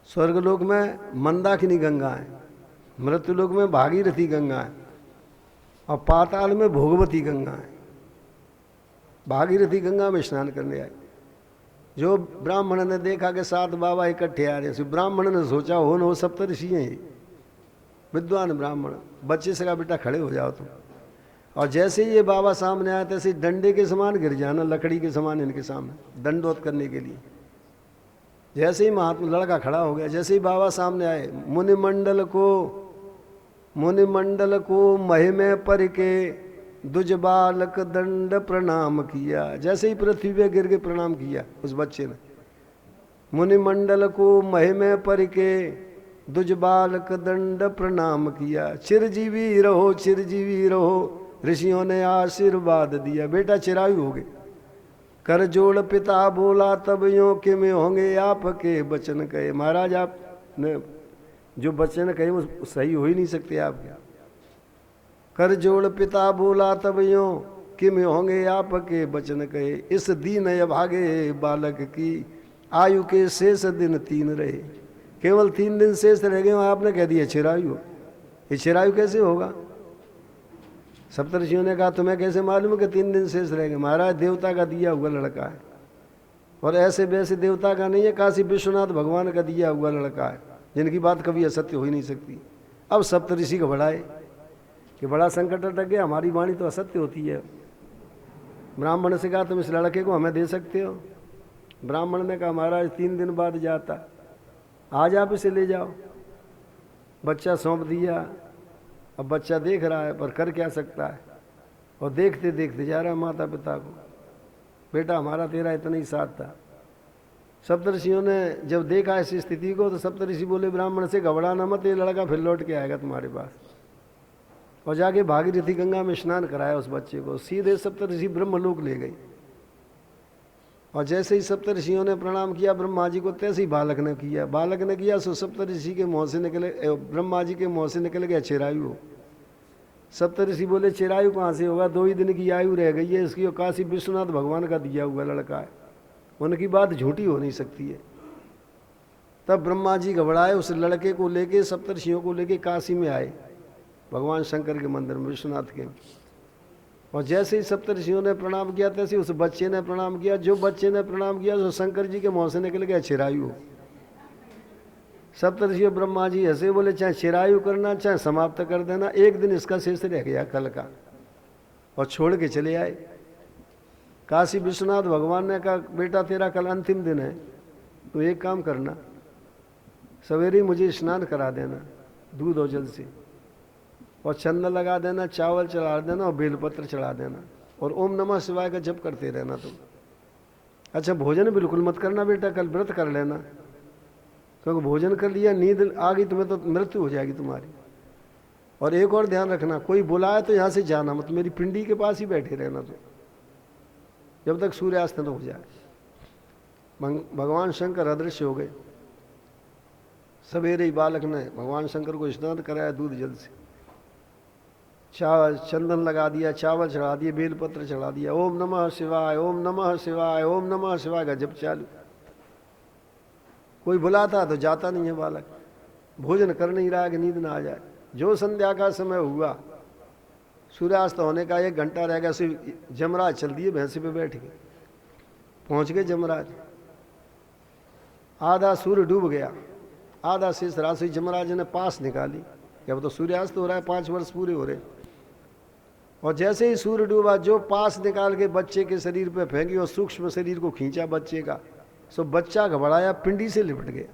स्वर्गलोक में मंदाकिनी गंगा है, मृत्युलोक में भागीरथी गंगा है, और पाताल में भोगवती गंगा है। भागीरथी गंगा में स्नान करने आए। जो ब्राह्मण ने देखा कि 7 बाबा इकट्ठे आ रहे, ब्राह्मण ने सोचा हो न हो सप्तऋषि हैं, विद्वान ब्राह्मण। बच्चे से कहा बेटा खड़े हो जाओ तुम। और जैसे ही ये बाबा सामने आए तैसे डंडे के समान गिर जाना, लकड़ी के समान इनके सामने दंडोत करने के लिए। जैसे ही महात्मा लड़का खड़ा हो गया, जैसे ही बाबा सामने आए, मुनिमंडल को महिमे पर के, दुज बालक दंड प्रणाम किया। जैसे ही पृथ्वी पे गिर के प्रणाम किया उस बच्चे ने। मुनिमंडल को महिमे पर के, दुज बालक दंड प्रणाम किया। चिरजीवी रहो, चिरजीवी रहो, ऋषियों ने आशीर्वाद दिया। बेटा चिरायु हो गए। कर जोड़ पिता बोला तब यों कि में होंगे आपके बचन कहे। महाराज आपने जो बचन कहे वो सही हो ही नहीं सकते आपके। कर जोड़ पिता बोला तब यों कि में होंगे आपके बचन कहे। इस दीन अभागे बालक की, आयु के शेष दिन 3 रहे। केवल 3 दिन शेष रह गए, आपने कह दिया चिरायु। ये चिरायु कैसे होगा? सप्तऋषियों ने कहा तुम्हें कैसे मालूम है कि 3 दिन शेष रह गए? महाराज देवता का दिया हुआ लड़का है, और ऐसे वैसे देवता का नहीं है, काशी विश्वनाथ भगवान का दिया हुआ लड़का है, जिनकी बात कभी असत्य हो ही नहीं सकती। अब सप्तऋषि घबराए कि बड़ा संकट अटक गया, हमारी वाणी तो असत्य होती है। ब्राह्मण से कहा तुम इस लड़के को हमें दे सकते हो? ब्राह्मण ने कहा महाराज 3 दिन बाद जाता, आज आप इसे ले जाओ। बच्चा सौंप दिया। अब बच्चा देख रहा है पर कर क्या सकता है, और देखते देखते जा रहा है माता पिता को, बेटा हमारा तेरा इतना ही साथ था। सप्तऋषियों ने जब देखा ऐसी स्थिति को तो सप्तऋषि बोले ब्राह्मण से घबराना मत, ये लड़का फिर लौट के आएगा तुम्हारे पास। और जाके भागीरथी गंगा में स्नान कराया उस बच्चे को। सीधे सप्तऋषि ब्रह्मलोक ले गई। और जैसे ही सप्तऋषियों ने प्रणाम किया ब्रह्मा जी को, तैसे ही बालक ने किया। बालक ने किया सो सप्तऋषि के मुँह से निकले, ब्रह्मा जी के मुँह से निकल गया चिरायु। सप्तऋषि बोले चिरायु कहाँ से होगा, 2 ही दिन की आयु रह गई है इसकी, और काशी विश्वनाथ भगवान का दिया हुआ लड़का है, उनकी बात झूठी हो नहीं सकती है। तब ब्रह्मा जी घबराए, उस लड़के को लेके सप्तऋषियों को लेके काशी में आए, भगवान शंकर के मंदिर में, विश्वनाथ के। और जैसे ही सप्तऋषियों ने प्रणाम किया तैसे उस बच्चे ने प्रणाम किया। जो बच्चे ने प्रणाम किया तो शंकर जी के मुँह से निकल गया चिरायु। सप्तऋषि ब्रह्मा जी हंसे, बोले चाहे चिरायु करना चाहे समाप्त कर देना, एक दिन इसका शेष रह गया कल का, और छोड़ के चले आए। काशी विश्वनाथ भगवान ने कहा बेटा तेरा कल अंतिम दिन है, तो एक काम करना, सवेरे मुझे स्नान करा देना दूध और जल से, और चंदन लगा देना, चावल चढ़ा देना और बेलपत्र चढ़ा देना, और ओम नमः शिवाय का जप करते रहना तुम। अच्छा भोजन बिल्कुल मत करना बेटा, कल व्रत कर लेना, क्योंकि भोजन कर लिया नींद आ गई तुम्हें तो मृत्यु हो जाएगी तुम्हारी। और एक और ध्यान रखना, कोई बुलाए तो यहाँ से जाना मत, मेरी पिंडी के पास ही बैठे रहना तुम जब तक सूर्यास्त न हो जाए। भगवान शंकर अदृश्य हो गए। सवेरे ही बालक ने भगवान शंकर को स्नान कराया दूध जल से। चंदन लगा दिया, चावल चढ़ा दिए, बेलपत्र चढ़ा दिया, ओम नमः शिवाय, ओम नमः शिवाय, ओम नमः शिवाय का जप चालू। कोई बुलाता तो जाता नहीं है बालक, भोजन कर नहीं रहा है कि नींद ना आ जाए। जो संध्या का समय हुआ, सूर्यास्त होने का 1 घंटा रह गया, सिर्फ जमराज चल दिए भैंसी पे बैठ के, पहुंच गए जमराज। आधा सूर्य डूब गया, आधा शेष राशि जमराज ने पास निकाली कि अब तो सूर्यास्त हो रहा है, 5 वर्ष पूरे हो रहे। और जैसे ही सूर्य डूबा, जो पास निकाल के बच्चे के शरीर पे फेंकी और सूक्ष्म शरीर को खींचा बच्चे का, सो बच्चा घबराया, पिंडी से लिपट गया।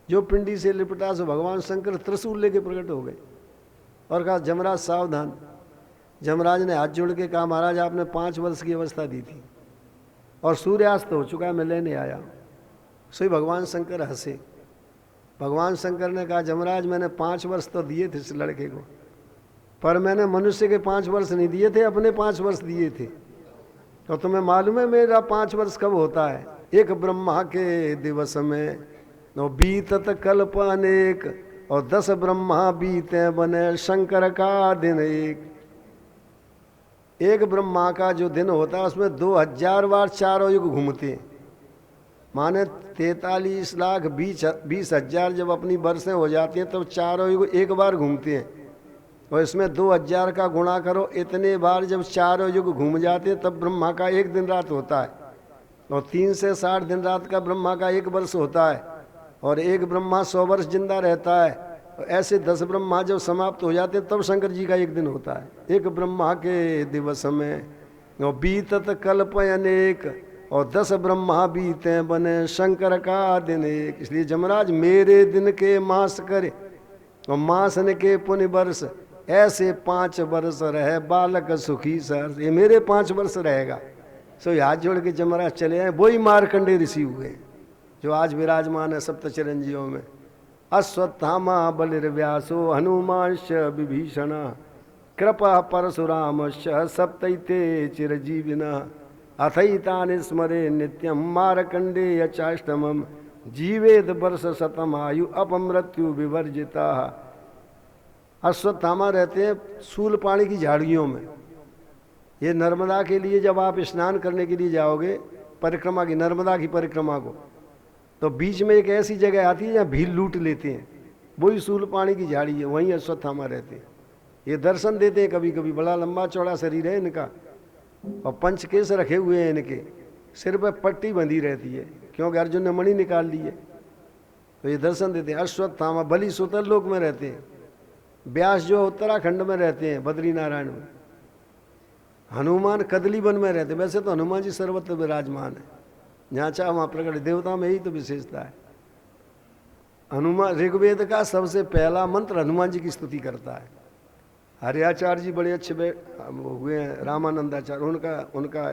जो पिंडी से लिपटा सो भगवान शंकर त्रिशूल लेके प्रकट हो गए और कहा जमराज सावधान। जमराज ने हाथ जोड़ के कहा महाराज आपने 5 वर्ष की अवस्था दी थी और सूर्यास्त हो चुका है, मैं लेने आया। सो भगवान शंकर हंसे। भगवान शंकर ने कहा जमराज मैंने 5 वर्ष तो दिए थे इस लड़के को, पर मैंने मनुष्य के 5 वर्ष नहीं दिए थे, अपने 5 वर्ष दिए थे। तो तुम्हें मालूम है मेरा 5 वर्ष कब होता है? एक ब्रह्मा के दिवस में नो बीतत कल्प अनेक, और 10 ब्रह्मा बीते बने शंकर का दिन एक। एक ब्रह्मा का जो दिन होता है उसमें 2000 बार चारों युग घूमते हैं, माने 43,20,20,000 जब अपनी बरसें हो जाती हैं तब तो चारों युग एक बार घूमते हैं। और इसमें 2000 का गुणा करो, इतने बार जब चारों युग घूम जाते हैं तब ब्रह्मा का 1 दिन रात होता है। और 3 से 60 दिन रात का ब्रह्मा का 1 वर्ष होता है। और एक ब्रह्मा 100 वर्ष जिंदा रहता है। और ऐसे 10 ब्रह्मा जब समाप्त हो जाते हैं तब शंकर जी का 1 दिन होता है। एक ब्रह्मा के दिवस में और बीतत कल्प अनेक, और 10 ब्रह्मा बीते बने शंकर का दिन एक। इसलिए जमराज मेरे दिन के मास करे और मासन के पुण्य वर्ष, ऐसे 5 वर्ष रहे बालक सुखी सर। ये मेरे 5 वर्ष रहेगा। सो हाथ जोड़ के जमराज चले आए। वही मार्कंडे ऋषि हुए जो आज विराजमान है सप्त चिरंजीवों में। अश्वत्थामा बलिर्व्यासो हनुमांश विभीषण, कृपा परशुराम सप्तैते चिरजीविना, अथैतानि स्मरे नित्यम मार्कंडेय चाष्टमम, जीवेद वर्ष शतम आयु अपमृत्यु विवर्जिता। अश्वत्थामा रहते हैं सूलपाणी की झाड़ियों में। ये नर्मदा के लिए जब आप स्नान करने के लिए जाओगे परिक्रमा की, नर्मदा की परिक्रमा को, तो बीच में एक ऐसी जगह आती है जहाँ भील लूट लेते हैं, वही सूलपाणी की झाड़ी है, वहीं अश्वत्थामा रहते हैं। ये दर्शन देते हैं कभी कभी। बड़ा लंबा चौड़ा शरीर है इनका और पंचकेश रखे हुए हैं इनके, सिर पर पट्टी बंधी रहती है क्योंकि अर्जुन ने मणि निकाल ली है। तो ये दर्शन देते हैं। अश्वत्थामा बलि सुतर लोक में रहते हैं। व्यास जो उत्तराखंड में रहते हैं बद्रीनारायण में। हनुमान कदली वन में रहते हैं। वैसे तो हनुमान जी सर्वत्र विराजमान है, जहाँ चाह वहाँ प्रकट। देवता में यही तो विशेषता है। हनुमान ऋग्वेद का सबसे पहला मंत्र हनुमान जी की स्तुति करता है। हरियाचार्य जी बड़े अच्छे हुए हैं, रामानंदाचार्य, उनका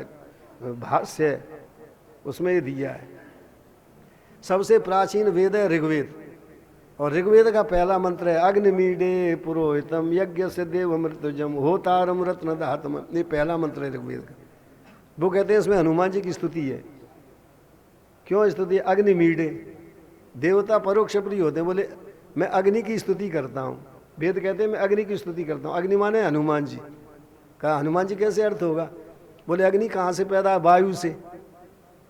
भाष्य है, उसमें ये दिया है। सबसे प्राचीन वेद है ऋग्वेद, और ऋग्वेद का पहला मंत्र है अग्निमीडे पुरोहितम यज्ञ से देव मृत्युजम होतारम रत्न धातम। ये पहला मंत्र है ऋग्वेद का। वो कहते हैं इसमें हनुमान जी की स्तुति है। क्यों स्तुति? अग्निमीडे, देवता परोक्ष प्रिय होते हैं। बोले मैं अग्नि की स्तुति करता हूँ। वेद कहते हैं मैं अग्नि की स्तुति करता हूँ। अग्नि माने हनुमान जी। कहा हनुमान जी कैसे अर्थ होगा? बोले अग्नि कहाँ से पैदा है? वायु से।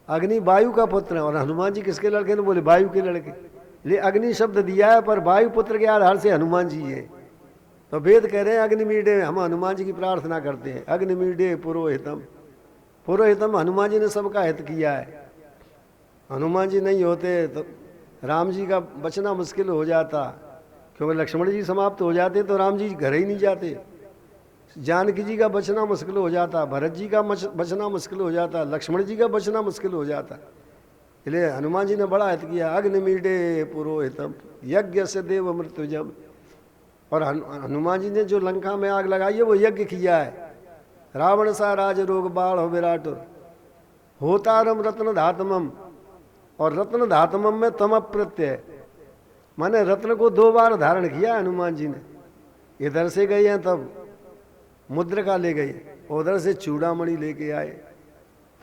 अग्नि वायु का पुत्र है। और हनुमान जी किसके लड़के हैं? बोले वायु के लड़के। ये अग्नि शब्द दिया है पर वायु पुत्र के आधार से हनुमान जी है। तो वेद कह रहे हैं अग्निमीडे, हम हनुमान जी की प्रार्थना करते हैं। अग्निमीडे पुरोहितम, पुरोहितम हनुमान जी ने सबका हित किया है। हनुमान जी नहीं होते तो राम जी का बचना मुश्किल हो जाता, क्योंकि लक्ष्मण जी समाप्त हो जाते तो राम जी घर ही नहीं जाते। जानकी जी का बचना मुश्किल हो जाता, भरत जी का बचना मुश्किल हो जाता, लक्ष्मण जी का बचना मुश्किल हो जाता। इसलिए हनुमान जी ने बड़ा हित किया। अग्निमीडे पुरोहितम यज्ञ से देव मृत्युजम। और हनुमान जी ने जो लंका में आग लगाई है वो यज्ञ किया है। रावण सा राज रोग बाढ़ हो विराट होतारम रत्न धातमम। और रत्न धातमम में तम प्रत्यय, माने रत्न को 2 बार धारण किया हनुमान जी ने। इधर से गए हैं तब मुद्रिका ले गई, उधर से चूड़ामणि लेके आए।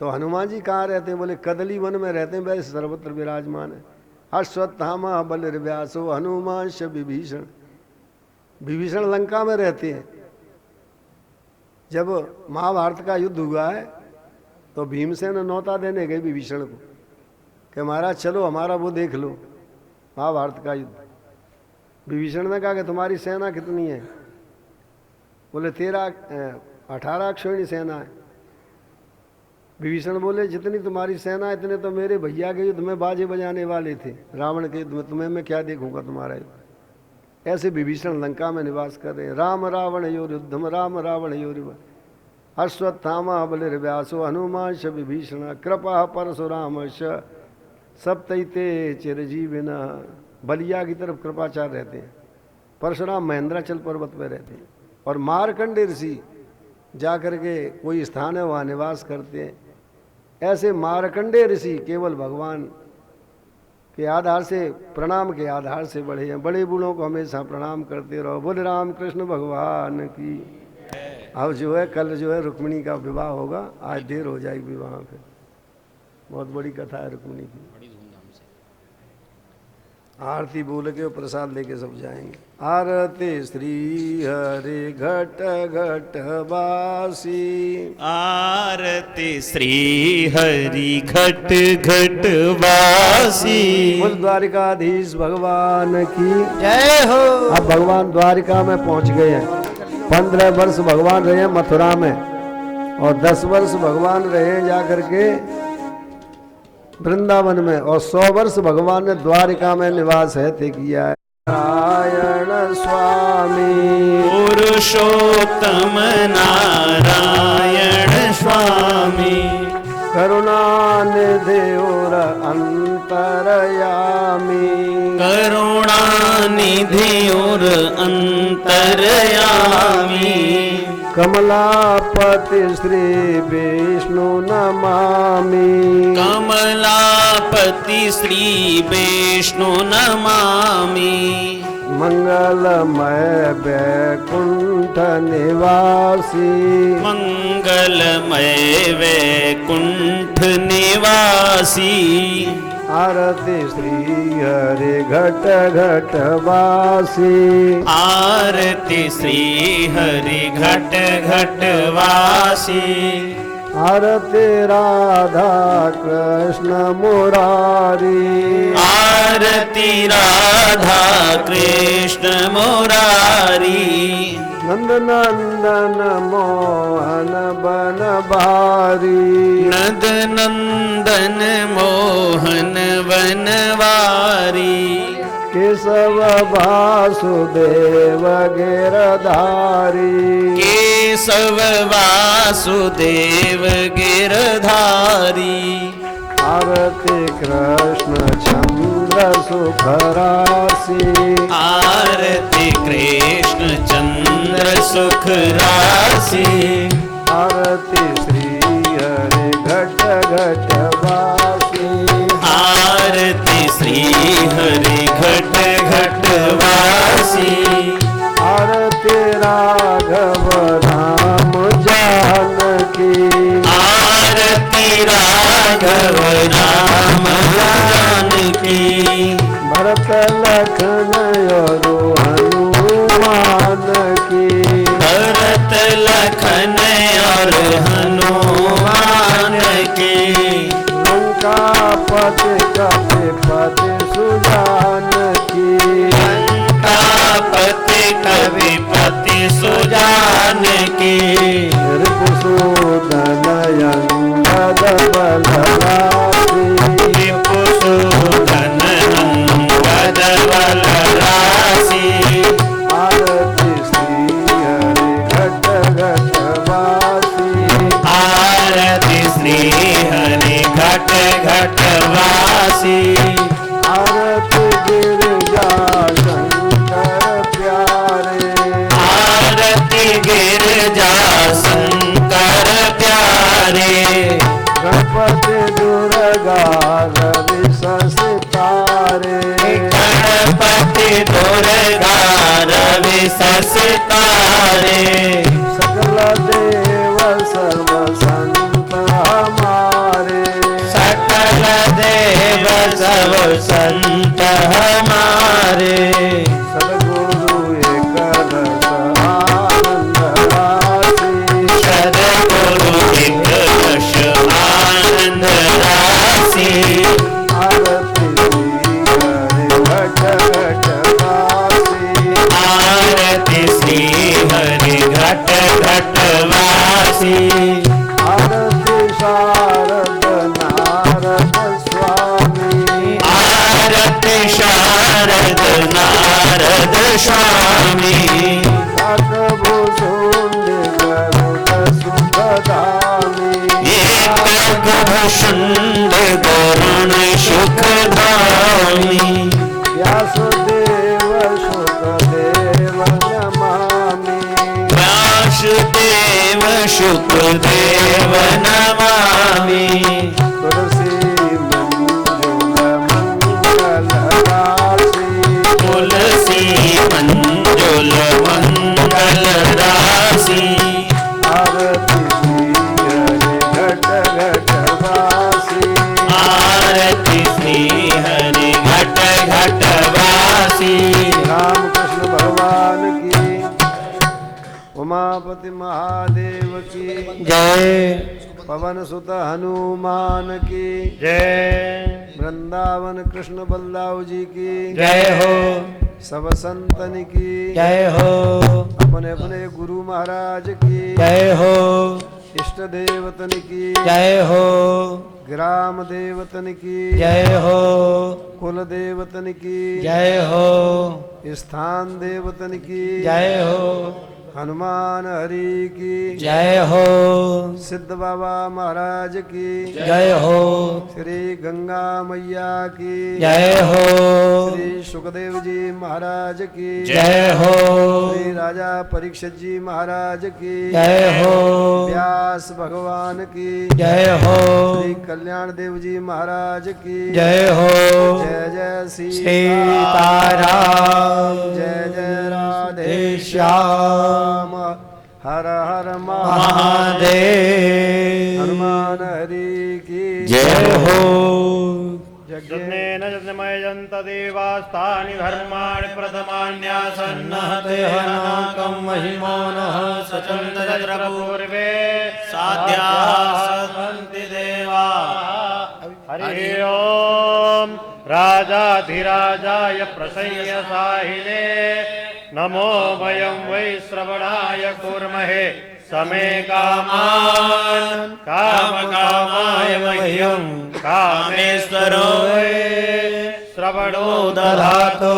तो हनुमान जी कहाँ रहते हैं? बोले कदली वन में रहते हैं, वैसे सर्वत्र विराजमान है। अश्वत्थामा बलिर्व्यासो हनुमान विभीषण। विभीषण लंका में रहते हैं जब महाभारत का युद्ध हुआ है तो भीमसेन न्योता देने गए विभीषण को कि महाराज चलो हमारा वो देख लो महाभारत का युद्ध। विभीषण ने कहा कि तुम्हारी सेना कितनी है? बोले 18 अक्षौहिणी सेना है। विभीषण बोले जितनी तुम्हारी सेना इतने तो मेरे भैया के युद्ध में बाजे बजाने वाले थे, रावण के युद्ध में, तुम्हें मैं क्या देखूंगा तुम्हारा युद्ध। ऐसे विभीषण लंका में निवास कर रहे हैं। Ram Ravan your Yuddham Ram Ravan your Ashwatthama बलिर्व्यासो Hanuman श विभीषण कृपा परशुराम श सप्तैते चिरजीविन। बलिया की तरफ कृपाचार्य रहते हैं, परशुराम महेंद्राचल पर्वत पर रहते हैं, और मार्कंडे ऋषि जाकर के कोई स्थान है वहाँ निवास करते हैं। ऐसे मार्कंडे ऋषि केवल भगवान के आधार से, प्रणाम के आधार से बढ़े हैं। बड़े बूढ़ों को हमेशा प्रणाम करते रहो। बोले राम कृष्ण भगवान की। अब जो है कल जो है रुक्मिणी का विवाह होगा, आज देर हो जाएगी विवाह पे। बहुत बड़ी कथा है रुक्मिणी की। आरती बोल के प्रसाद लेके सब जाएंगे। आरती श्री हरि घट घट बासी। आरती श्री हरि घट घट बासी। बोल द्वारिकाधीश भगवान की जय हो। अब भगवान द्वारिका में पहुंच गए हैं। 15 वर्ष भगवान रहे हैं मथुरा में, और 10 वर्ष भगवान रहे जाकर के वृंदावन में, और 100 वर्ष भगवान ने द्वारिका में निवास है ते किया है। नारायण स्वामी पुरुषोत्तम नारायण स्वामी। करुणानिधि और अंतरयामी। करुणानिधि और अंतरयामी। कमलापति श्री विष्णु नमामि। कमलापति श्री विष्णु नमामि। मंगलमय वैकुंठ निवासी। मंगलमय वैकुंठ निवासी। आरती श्री हरि घट घट वासी। आरती श्री हरि घट घट वासी। आरती राधा कृष्ण मुरारी। आरती राधा कृष्ण मुरारी। नंद नंदन मोहन बनवारी। नंद नंदन मोहन बनवारी। केशव वासुदेव गिरधारी। केशव वासुदेव गिरधारी। आरती कृष्ण चंद्र सुखरासी। आरती कृष्ण चंद्र सुख राशि। आरती श्री हरि घट घट वासी। आरती श्री हरि घट घट वासी। आरती राघव राम जानकी। आरती राघव राम जानकी। भरत लखन और हनुमान की। भरत लखन और हनुमान की। लंकापति कपिपति सुजान की। लंकापति कविपति सुजान की। रिपुसूदन अंगद बलरासी। रिपुसूदन अंगद बलरासी। आरती श्री हरि घट घट वासी। आरती श्री हरि घट घट वासी। आरती गिरिजा शंकर प्यारे। आरती गिरिजा शंकर प्यारे। गणपति दुर्गा रवि ससितारे। गणपति दुर्गा रवि ससितारे। सकल देव सर्व संत हमारे। सकल देव सब संत हमारे। सद्गुरु एक रस आनंद राशि। नारद नारद स्वामी भूषुंड गरुण सुखधामी व्यासदेव शुकदेव नमामि व्यासदेव शुकदेव नमामि तुलसी तुलसी मंजुल मंगल राशि आरती श्री हरि घट घट वासी रामकृष्ण भगवान की उमापति महादेव की जय पवन सुत हनुमान की जय वृंदावन कृष्ण बलदाव जी की जय हो सब संतन की जय हो अपने अपने गुरु महाराज की जय हो इष्ट देवतन की जय हो ग्राम देवतन की जय हो कुल देवतन की जय हो स्थान देवतन की जय हो हनुमान हरि की जय हो सिद्ध बाबा महाराज की जय हो श्री गंगा मैया की जय हो श्री सुखदेव जी महाराज की जय हो श्री राजा परीक्षित जी महाराज की जय हो व्यास भगवान की जय हो श्री कल्याण देव जी महाराज की जय हो जय जय सीताराम जय जय राधे श्याम हर हर महादेव हनुमान हरि की जय हो यज्ञेन यजन्त देवास्तानि धर्माणि प्रथमान्यासन्नहते हनाकं महिमानः तत्र पूर्वे साध्याः सन्ति देवा हरि ओम राजाधिराजाय प्रसय्य साहिने नमो वयं वै श्रवणाय कुर्महे समे कामान् कामकामाय मह्यं कामेश्वरो वै श्रवणो दधातु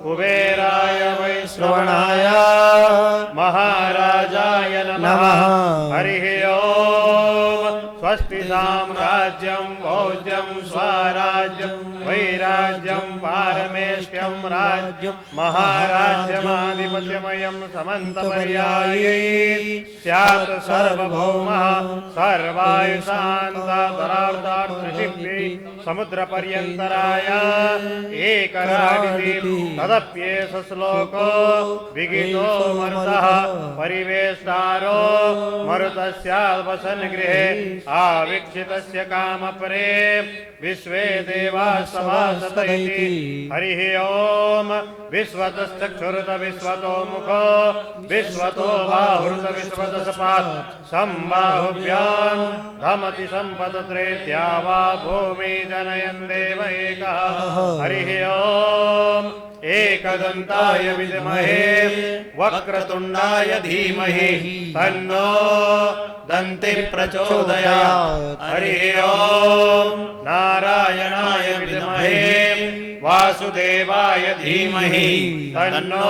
कुबेराय वै श्रवणाय महाराजाय नमः हरिः ओम स्वस्ति साम्राज्यं भोज्यं स्वराज्यं वैराज्यं पारमेष्ठ्यं राज्यं महाराज्यमाधिपत्यमयं समन्तपर्यायै स्यात् सर्वभौमः सर्वायुशान्तधरार्धार्थिभिः समुद्रपर्यन्तराय एकराडिति तदप्येष श्लोको विगितो मरुतः परिवेष्टारो मरुतस्यावसन् गृहे आवीक्षितस्य कामपरे विश्वे देवाः सभासत इति हरिः ओम विश्वतश्चक्षुरुत विश्वतो मुखो विश्वतो बाहुरुत विश्वतसपात् सम्बाहुभ्यां धमति सम्पदत्रेत्या वा भूमि जनयन् देव एकः हरिः ओम एकदन्ताय विद्महे वक्रतुण्डाय धीमहि तन्नो दन्ति प्रचोदयात् हरिः ओम नारायणाय विद्महे वासुदेवाय धीमहि तन्नो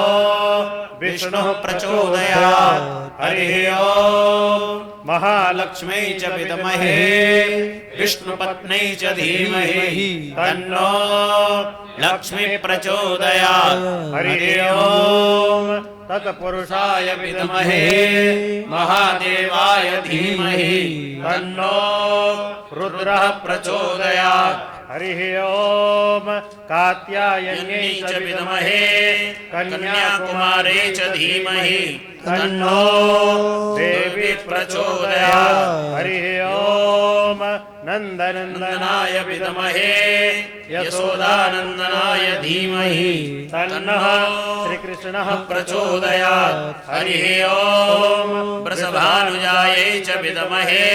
विष्णुः प्रचोदयात् हरिः ओम महालक्ष्मी च विद्महे विष्णुपत्न्यै च धीमहि तन्नो लक्ष्मी प्रचोदयात् हरिः ओम तत्पुरुषाय विद्महे महादेवाय धीमहि तन्नो रुद्रः प्रचोदयात् हरिः ओम कात्यायन्यै च विद्महे कन्याकुमारी च धीमहि तन्नो देवी प्रचोदयात् हरिः ओम नन्दनन्दनाय विद्महे यशोदानन्दनाय धीमहि तन्नः श्रीकृष्णः प्रचोदयात् हरिः ओम वृषभानुजायै च विद्महे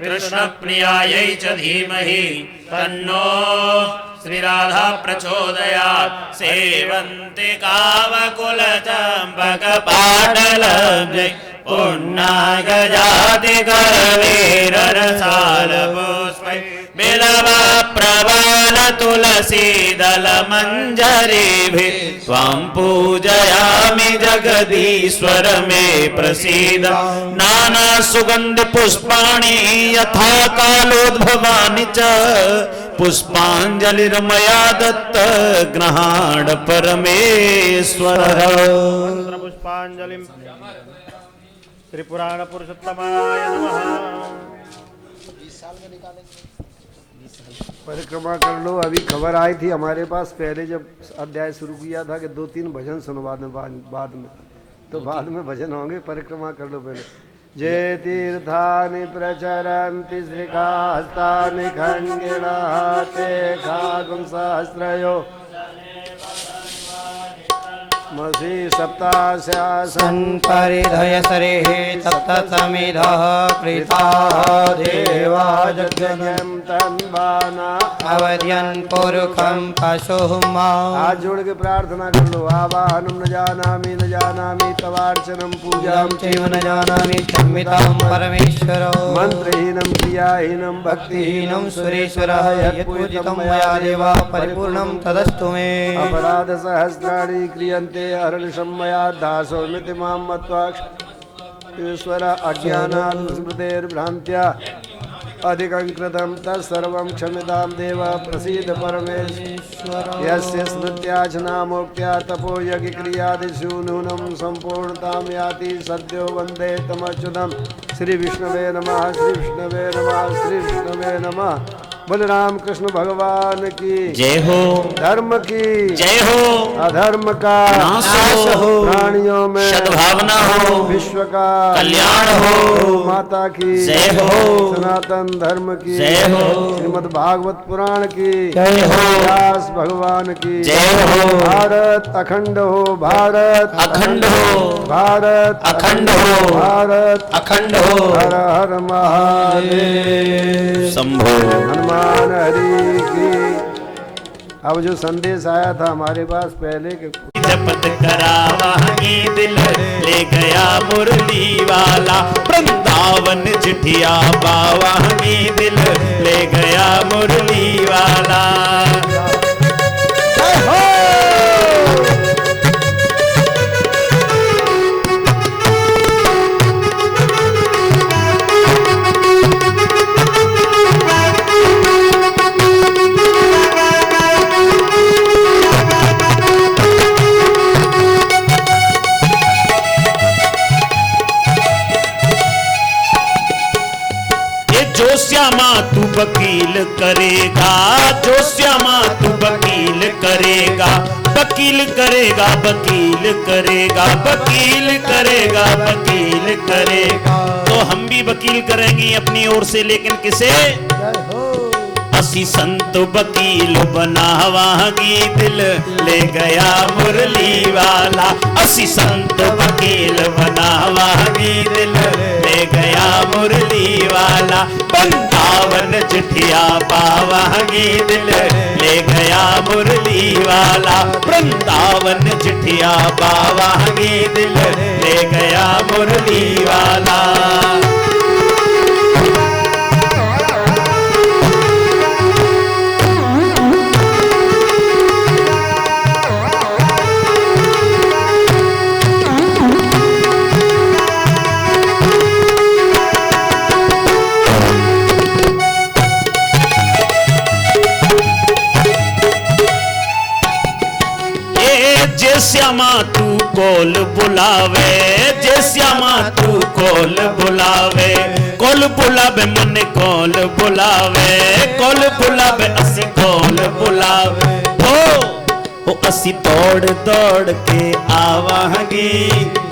कृष्णप्रियायै च धीमहि तन्नो श्रीराधा प्रचोदयात् सेवन्ति कावकुलचम्पकपाटलब्जै पुण्णागजाति करवीररसालपुष्पै बिलवा प्रवाल तुलसी दल मंजरीभिः त्वां पूजयामि जगदीश्वर मे प्रसीद नाना सुगंध पुष्पाणि यथा कालोद्भवानि च पुष्पांजलिर्मया दत्त गृहाण परमेश्वर पुष्पांजलिं त्रिपुराण पुरुषोत्तमाय नमः। परिक्रमा कर लो। अभी खबर आई थी हमारे पास पहले जब अध्याय शुरू किया था कि 2-3 भजन सुनो बाद में तो बाद में भजन होंगे। परिक्रमा कर लो पहले। जे तीर्थानि प्रचरन्ति श्रीकास्तानि खङ्गिणः खागुं सहस्रयो मसी सप्तास्यासन् परिधय सरेः सप्तसमिधः कृताः देवा जगं तन्वाना अवध्यन् पुरुखं पशुः मा। हाथ जोड़ के प्रार्थना कर लो। आवाहनम न जानामि तवार्चनम पूजाम चैव न जानामि चम्मितां परमेश्वरो मंत्रहीनम क्रियाहीनम भक्तिहीनं सुरेश्वरः यत्पूजितं मया देवा परिपूर्णं तदस्तु मे। अपराध सहस्राणि क्रियन्ते हरणशं मया दासोमिति मां मत्वा ईश्वर अज्ञानात् स्मृतेर्भ्रान्त्या अधिकं कृतं तत्सर्वं क्षम्यतां देव प्रसीद परमेश्वर। यस्य स्मृत्याचनामोक्त्या तपो यज्ञक्रियादिषु नूनं सम्पूर्णतां याति सद्यो वन्दे तमच्युतं। श्री विष्णवे नमः, श्री विष्णवे नमः, श्री विष्णवे नमः। बलराम कृष्ण भगवान की जय हो, धर्म की जय हो, अधर्म का नाश हो, प्राणियों में सद्भावना हो, विश्व का कल्याण हो, माता की जय हो, सनातन धर्म की जय हो, श्रीमद् भागवत पुराण की जय हो, व्यास भगवान की जय हो। भारत अखंड हो, भारत अखंड हो, भारत अखंड हो, भारत अखंड हो। हर हर महादेव शंभो हनुमान हरि की। अब जो संदेश आया था हमारे पास पहले के जपत करावा ही दिल ले गया मुरली वाला वृंदावन चिठिया पावा ही दिल ले गया मुरली वाला। श्यामा तू वकील करेगा, जो श्यामा तू वकील करेगा, वकील करेगा, वकील करेगा, वकील करेगा, वकील करेगा। तो हम भी वकील करेंगे अपनी ओर से, लेकिन किसे? असी संत वकील बनावागी दिल ले गया मुरली वाला। असी संत वकील बनावागी दिल ले गया मुरली वाला। वृंदावन चिठिया पावागी दिल ले गया मुरली वाला। वृंदावन चिठिया पावागी दिल ले गया मुरली वाला। श्यामा तू कोल बुलावे, जे श्यामा तू कोल बुलावे, कोल बुलावे मन कोल बुलावे, कोल बुलावे असी कोल बुलावे। ओ असी दौड़ दौड़ के आवांगी,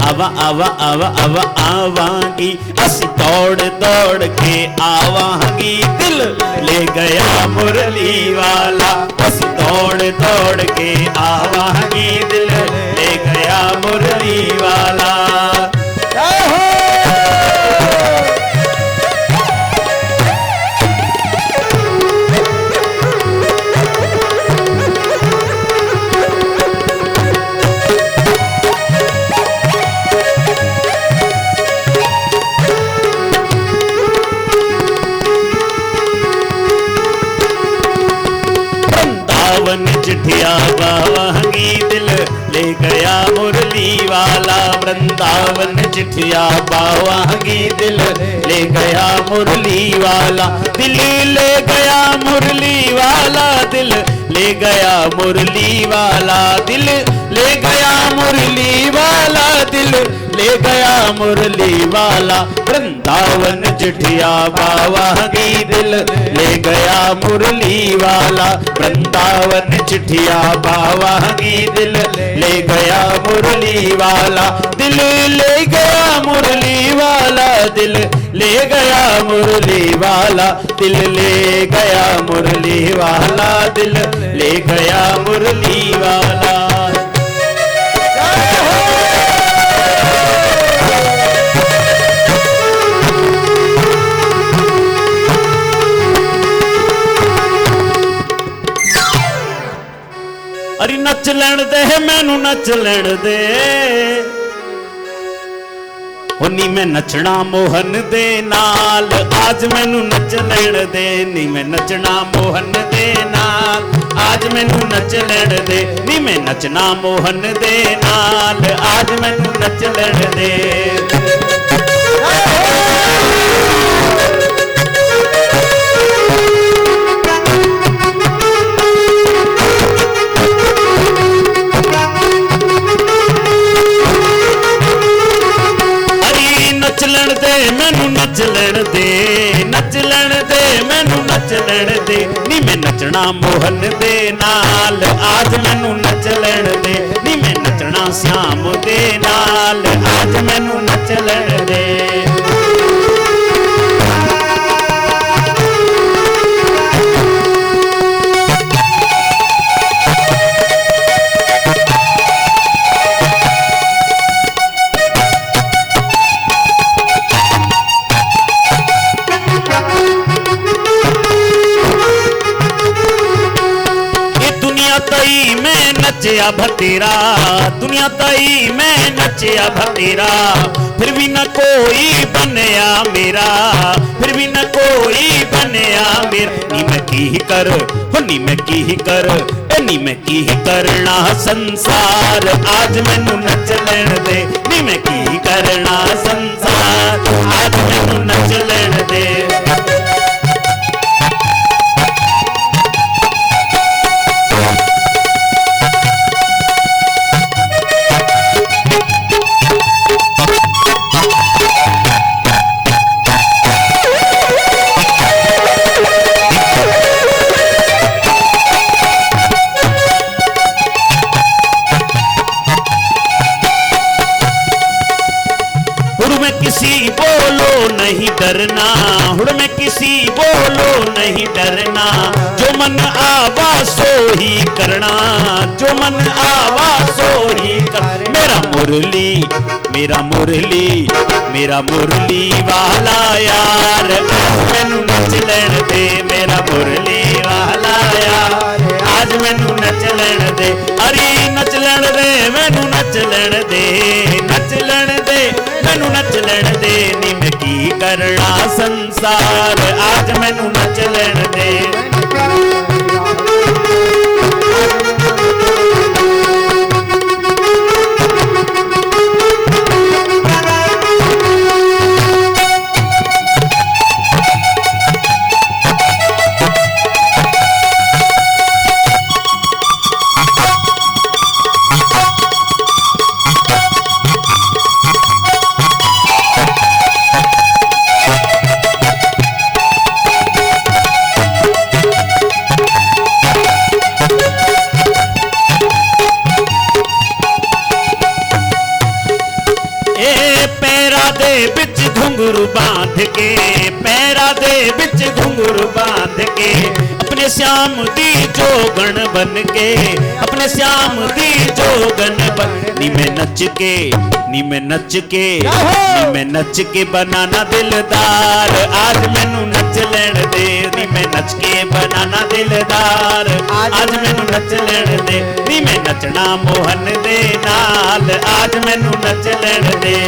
आवा आवा आवा आवा आवांगी। असी दौड़ दौड़ के आवांगी दिल ले गया मुरली वाला। असी दौड़ दौड़ के आवांगी दिल ले गया मुरली वाला। बावांगी दिल ले गया मुरली वाला। वृंदावन चिट्ठिया बावांगी दिल ले गया मुरली वाला। दिल ले गया मुरली वाला, दिल ले गया मुरली वाला, दिल ले गया मुरली वाला, दिल ले गया मुरली वाला। वृंदावन चिट्ठिया बावांगी दिल ले गया मुरली वाला। वृंदावन चिट्ठिया बावांगी दिल ले गया मुरली वाला। दिल ले गया मुरली वाला, दिल ले गया मुरली वाला, दिल ले गया मुरली वाला, दिल ले गया मुरली वाला। अरे नच लैण दे मैनू नच लैण दे, नी मैं नचना मोहन दे नाल। आज मैनू नच लैण दे, नी मैं नचना मोहन दे नाल। आज मैनू नच लैण दे, नी मैं नचना मोहन दे नाल। आज मैनू नच लैण दे। नच लैण दे मैनू नच लैण दे, नच लैण दे मैनू नच लैण दे, नी मैं नचना मोहन दे नाल। आज मैनू नच लैण दे, नी मैं नचना श्याम दे नाल। आज मैनू नच लैण दे। नचिया भतेरा दुनिया ताई मैं नचिया भतेरा, फिर भी न कोई बनया मेरा, फिर भी न कोई बनया मेरा। नी मैं की कर, नी मैं की कर, नी मैं की करना संसार। आज मैनू नच लैण दे, नी मैं की करना संसार। आज मैनू नच लैण दे। नहीं डरना, हुड़ में किसी बोलो नहीं डरना। जो मन आवा सो ही करना, जो मन आवा सो ही कर। मेरा मुरली, मेरा मुरली, मेरा मुरली वाला यार। मैनू नच लैण दे, मेरा मुरली वाला यार। आज मैनू नच लैण दे, अरे नच लैण दे, मैनू नच लैण दे, नच लैण दे, मैनू नच लैण दे। नी मैं की करना संसार। आज मैनू नच लैण दे। घुंघरू बांध के, पैरा दे बिच घुंघरू बांध के, अपने श्याम दी जोगन बन के, अपने श्याम दी जोगन बन। नी मैं नच के, नी मैं नच के, नी मैं नच के बनाना दिलदार। आज मैनू नच लैण दे, नी मैं नच के बनाना दिलदार। आज मैनू नच लैण दे, नी मैं नचना मोहन दे नाल। आज मैनू नच लैण दे।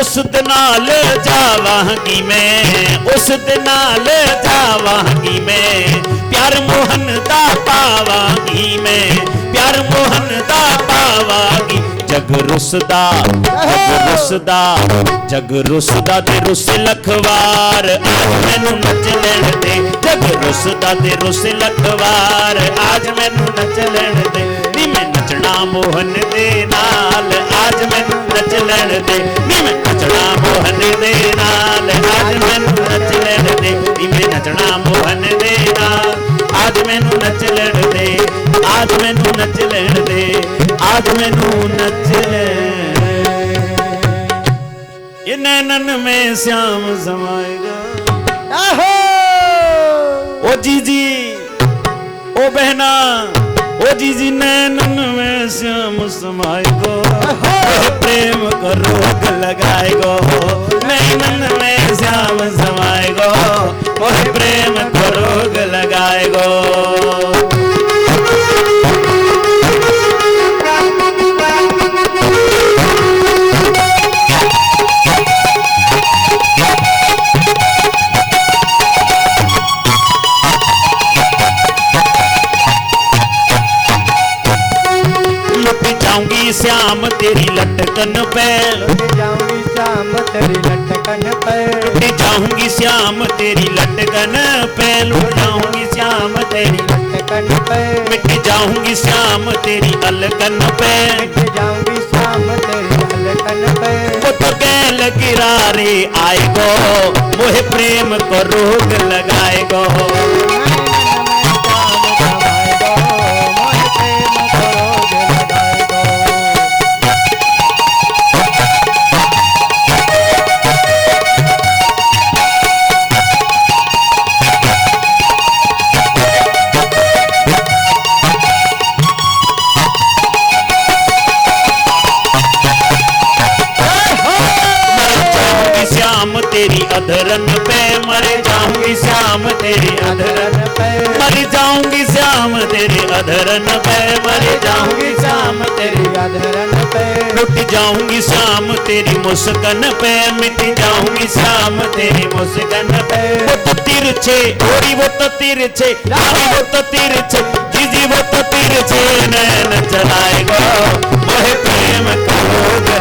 उस दिन नाल जावांगी मैं, उस दिन नाल जावांगी मैं, प्यार मोहन दा पावांगी मैं, प्यार मोहन दा पावांगी। जग रुसदा जग रुसदा ते रुस लखवार, आज मैनू नच लैण दे। जग रुसदा ते रुस लखवार, आज मैनू नच लैण दे। नी मैं नचना मोहन दे नाल, आज मैनू नच लैण दे। नी मैं नचना मोहन दे नाल, आज मैनू नच लैण दे। नी मैं नचना मोहन दे नाल, आज मैनू नच लैण दे। आज मैनू नच लैण दे, आज मैनू नच लैण। ये नैनन में श्याम समाएगा। ओ जीजी ओ बहना, ओ जीजी नैनन में श्याम समाएगो, प्रेम को रोग लगाएगो। नैनन में श्याम समाएगो, ओह प्रेम को रोग लगाएगो। जाऊंगी श्याम तेरी लटकन पे, जाऊंगी श्याम तेरी लटकन पे, लुट जाऊंगी श्याम तेरी लटकन पे, लुट जाऊंगी श्याम तेरी लटकन पे, मिट जाऊंगी श्याम तेरी अलकन पे, मिट जाऊंगी श्याम तेरी अलकन पे। वो तो गैल गिरारे आएगो, मोहे प्रेम को रोग लगाएगो। तेरी अधरन पे मर जाऊंगी श्याम तेरी अधरन पे, मर जाऊंगी श्याम तेरी अधरन पे, मर जाऊंगी श्याम तेरी अधरन पे। लुट जाऊंगी श्याम तेरी मुस्कान पे, मिट जाऊंगी श्याम तेरी मुस्कान पे। वो तो तिरछे ओरी, वो तो तिरछे राही, वो तो तिरछे जीजी, वो तो तिरछे नैन चलाएगो, मोहे प्रेम को रोग